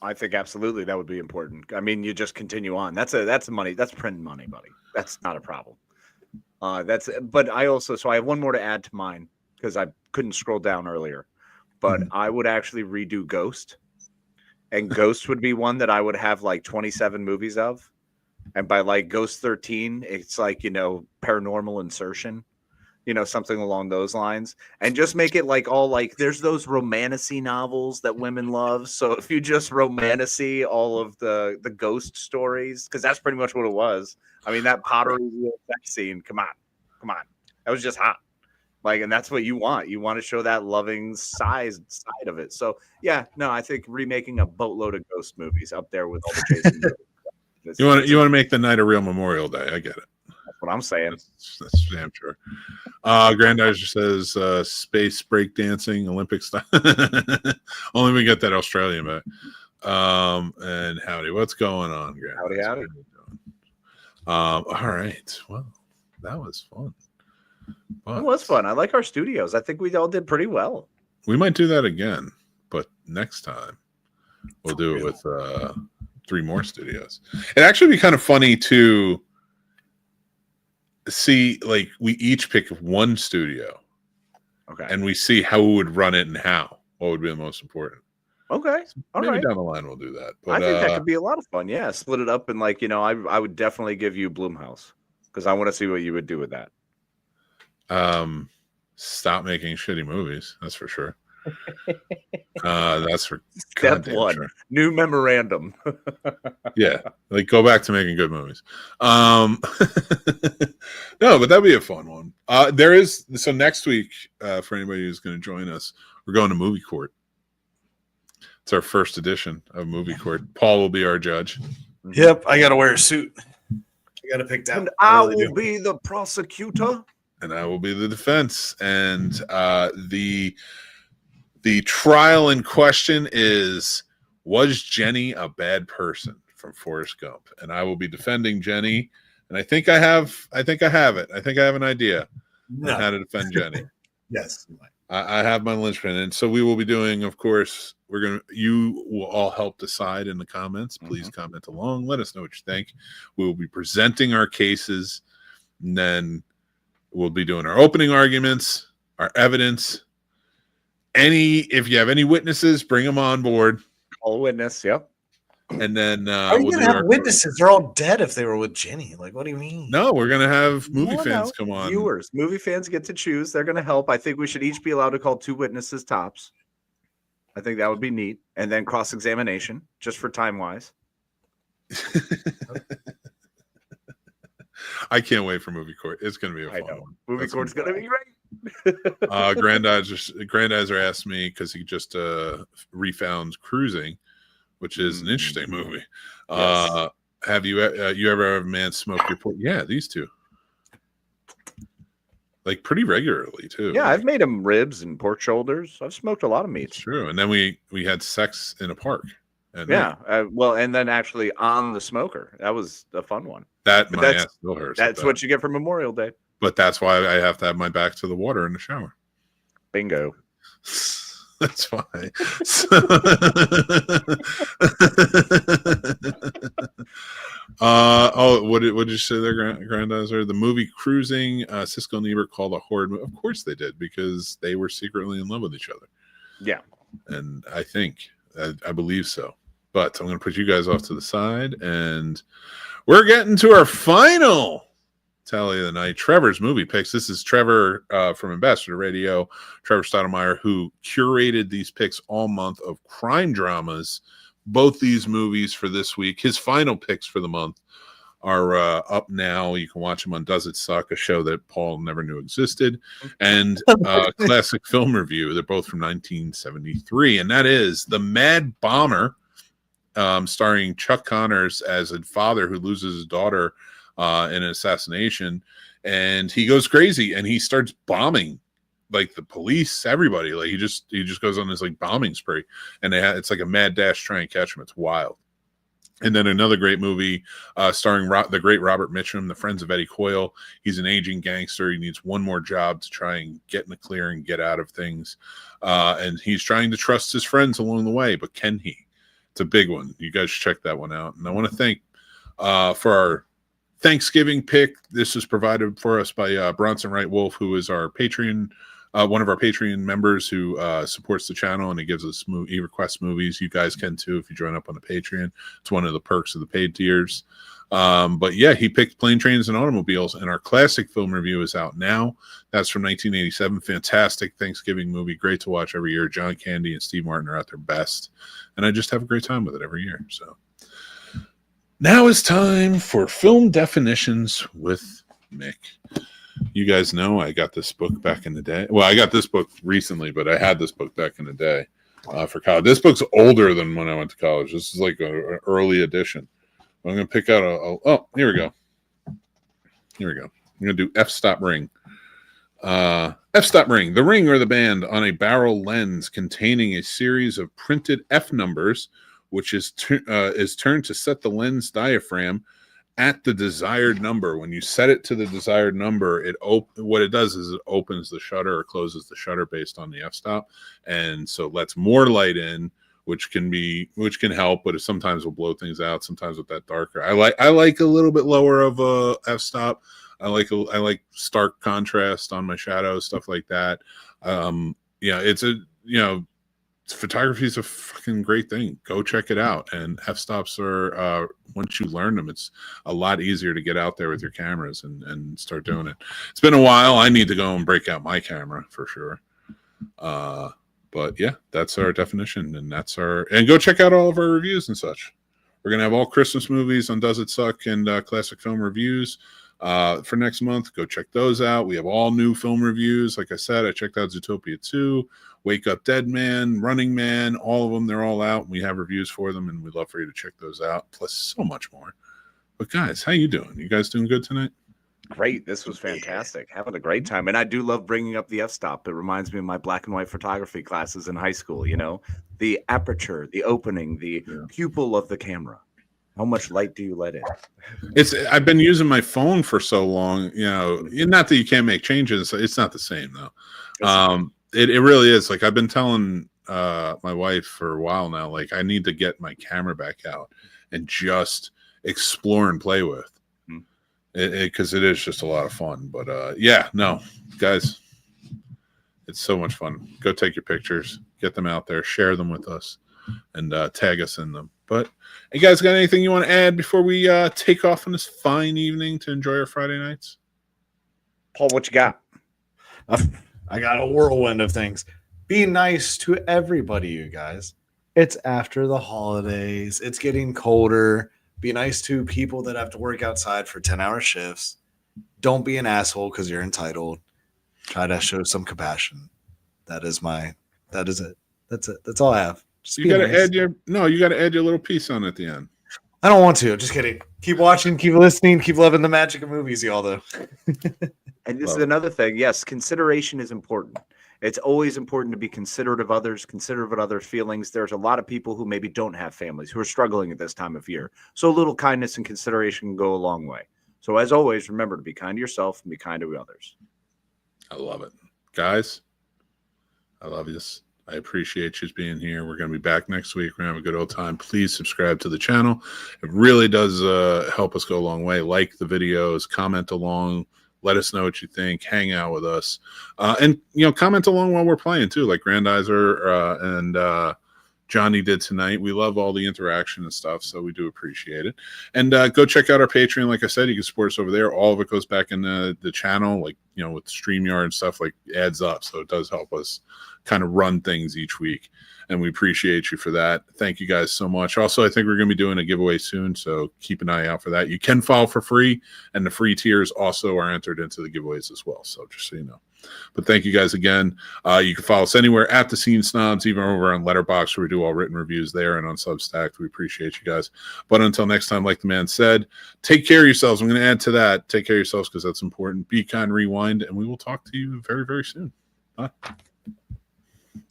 I think absolutely that would be important. I mean, you just continue on. That's money. That's print money, buddy. That's not a problem. But I also, so I have one more to add to mine because I couldn't scroll down earlier, but I would actually redo Ghost, and Ghost would be one that I would have like 27 movies of. And by like Ghost 13, it's like, you know, paranormal insertion, you know, something along those lines, and just make it like all like there's those romantasy novels that women love. So if you just romantasy all of the ghost stories, because that's pretty much what it was. I mean, that pottery wheel sex scene, come on, that was just hot. Like, and that's what you want. You want to show that loving side of it. So yeah, no, I think remaking a boatload of ghost movies up there with all the Jason movies. You want to make the night a real Memorial Day. I get it. That's what I'm saying. That's damn sure. Grandizer says space breakdancing, Olympic style. Only we get that Australian back. And howdy, what's going on, Grand? Howdy. All right. Well, that was fun. It was fun. I like our studios. I think we all did pretty well. We might do that again, but next time we'll do it with 3 more studios. It'd actually be kind of funny to see, like, we each pick one studio, okay, and we see how we would run it and what would be the most important. Okay, all maybe right. Down the line we'll do that. But I think that could be a lot of fun. Yeah, split it up, and like, you know, I would definitely give you Blumhouse because I want to see what you would do with that. Stop making shitty movies. That's for sure. That's for step one. Sure. New memorandum. Yeah, like go back to making good movies. No, but that'd be a fun one. So next week, for anybody who's going to join us, we're going to Movie Court. It's our first edition of Movie Court. Paul will be our judge. Yep, I got to wear a suit. I got to pick that. And I will be the prosecutor. And I will be the defense. And the trial in question is, was Jenny a bad person from Forrest Gump? And I will be defending Jenny. And I think I have it. I think I have an idea on how to defend Jenny. Yes. I have my linchpin. And so we will be doing, of course, you will all help decide in the comments. Please comment along. Let us know what you think. We will be presenting our cases, and then we'll be doing our opening arguments, our evidence. If you have any witnesses, bring them on board. All witness, yep. And then how are you gonna have witnesses? They're all dead if they were with Jenny. Like, what do you mean? No, we're gonna have movie fans come on. Viewers, movie fans get to choose. They're gonna help. I think we should each be allowed to call 2 witnesses tops. I think that would be neat. And then cross-examination, just for time-wise. I can't wait for Movie Court. It's going to be a fun one. Movie Court's going to be great. Grandizer asked me, because he just refound Cruising, which is an interesting movie. Yes. Have you ever had a man smoke your pork? Yeah, these two. Like pretty regularly too. Yeah, I've made him ribs and pork shoulders. I've smoked a lot of meats. It's true. And then we had sex in a park. And then actually on the smoker. That was a fun one. My ass still hurts. That's what you get for Memorial Day. But that's why I have to have my back to the water in the shower. Bingo. That's why. What did you say there, Grandizer? The movie Cruising, Siskel and Ebert called a horror movie. Of course they did, because they were secretly in love with each other. Yeah. And I believe so. But I'm going to put you guys off to the side, and we're getting to our final tally of the night. Trevor's movie picks. This is Trevor from Ambassador Radio, Trevor Stottlemeyer, who curated these picks all month of crime dramas. Both these movies for this week. His final picks for the month are up now. You can watch them on Does It Suck, a show that Paul never knew existed, and Classic Film Review. They're both from 1973, and that is The Mad Bomber, starring Chuck Connors as a father who loses his daughter in an assassination, and he goes crazy and he starts bombing like the police, everybody. Like he just goes on this like bombing spree, and it's like a mad dash try and catch him. It's wild. And then another great movie starring the great Robert Mitchum, The Friends of Eddie Coyle. He's an aging gangster. He needs one more job to try and get in the clear and get out of things, and he's trying to trust his friends along the way, but can he? It's a big one. You guys should check that one out. And I want to thank for our Thanksgiving pick. This is provided for us by Bronson Wright Wolf, who is our Patreon, one of our Patreon members who supports the channel, and he gives us he requests movies. You guys can too if you join up on the Patreon. It's one of the perks of the paid tiers. But yeah, he picked Plane, Trains, and Automobiles, and our classic film review is out now. That's from 1987. Fantastic Thanksgiving movie. Great to watch every year. John Candy and Steve Martin are at their best, and I just have a great time with it every year. So now it's time for film definitions with Mick. You guys know I got this book back in the day. Well, I got this book recently, but I had this book back in the day for college. This book's older than when I went to college. This is like an early edition. I'm going to pick out here we go. Here we go. I'm going to do F-stop ring. F-stop ring. The ring or the band on a barrel lens containing a series of printed F numbers, which is turned to set the lens diaphragm at the desired number. When you set it to the desired number, what it does is it opens the shutter or closes the shutter based on the f-stop, and so it lets more light in, which can help, but it sometimes will blow things out. Sometimes with that darker, I like a little bit lower of a f-stop. I like stark contrast on my shadows, stuff like that. Photography is a fucking great thing. Go check it out. And f-stops are, once you learn them, it's a lot easier to get out there with your cameras and start doing it. It's been a while. I need to go and break out my camera for sure. But yeah, that's our definition, and and go check out all of our reviews and such. We're going to have all Christmas movies on Does It Suck and Classic Film Reviews for next month. Go check those out. We have all new film reviews. Like I said, I checked out Zootopia 2, Wake Up Dead Man, Running Man, all of them. They're all out. We have reviews for them, and we'd love for you to check those out, plus so much more. But guys, how you doing? You guys doing good tonight? Great. This was fantastic. Having a great time. And I do love bringing up the f-stop. It reminds me of my black and white photography classes in high school. The aperture, the opening, the pupil of the camera. How much light do you let in? I've been using my phone for so long, not that you can't make changes. It's not the same though. It really is. Like I've been telling my wife for a while now, like I need to get my camera back out and just explore and play with. Because it is just a lot of fun. But guys, it's so much fun. Go take your pictures, get them out there, share them with us, and tag us in them. But you guys got anything you want to add before we take off on this fine evening to enjoy our Friday nights? Paul, what you got? I got a whirlwind of things. Be nice to everybody, you guys. It's after the holidays. It's getting colder. Be nice to people that have to work outside for 10-hour shifts. Don't be an asshole because you're entitled. Try to show some compassion. That is it. That's it. That's all I have. You got to add your little piece on at the end. I don't want to. Just kidding. Keep watching, keep listening, keep loving the magic of movies, y'all, though. And this is another thing. Yes, consideration is important. It's always important to be considerate of others, considerate of others' feelings. There's a lot of people who maybe don't have families, who are struggling at this time of year. So a little kindness and consideration can go a long way. So as always, remember to be kind to yourself and be kind to others. I love it. Guys, I love you. I appreciate you being here. We're going to be back next week. We're going to have a good old time. Please subscribe to the channel. It really does help us go a long way. Like the videos, comment along, let us know what you think, hang out with us. And, comment along while we're playing too, like Grandizer and Johnny did tonight. We love all the interaction and stuff, so we do appreciate it. And go check out our Patreon. Like I said, you can support us over there. All of it goes back in the channel, like, with StreamYard and stuff, like adds up. So it does help us kind of run things each week. And we appreciate you for that. Thank you guys so much. Also, I think we're going to be doing a giveaway soon, so keep an eye out for that. You can follow for free, and the free tiers also are entered into the giveaways as well. So just so you know. But thank you guys again. You can follow us anywhere at the Scene Snobs, even over on Letterboxd, where we do all written reviews there, and on Substack. We appreciate you guys. But until next time, like the man said, take care of yourselves. I'm going to add to that. Take care of yourselves because that's important. Be kind, rewind, and we will talk to you very, very soon. Bye.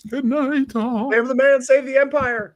Good night, all. Save the man, save the empire.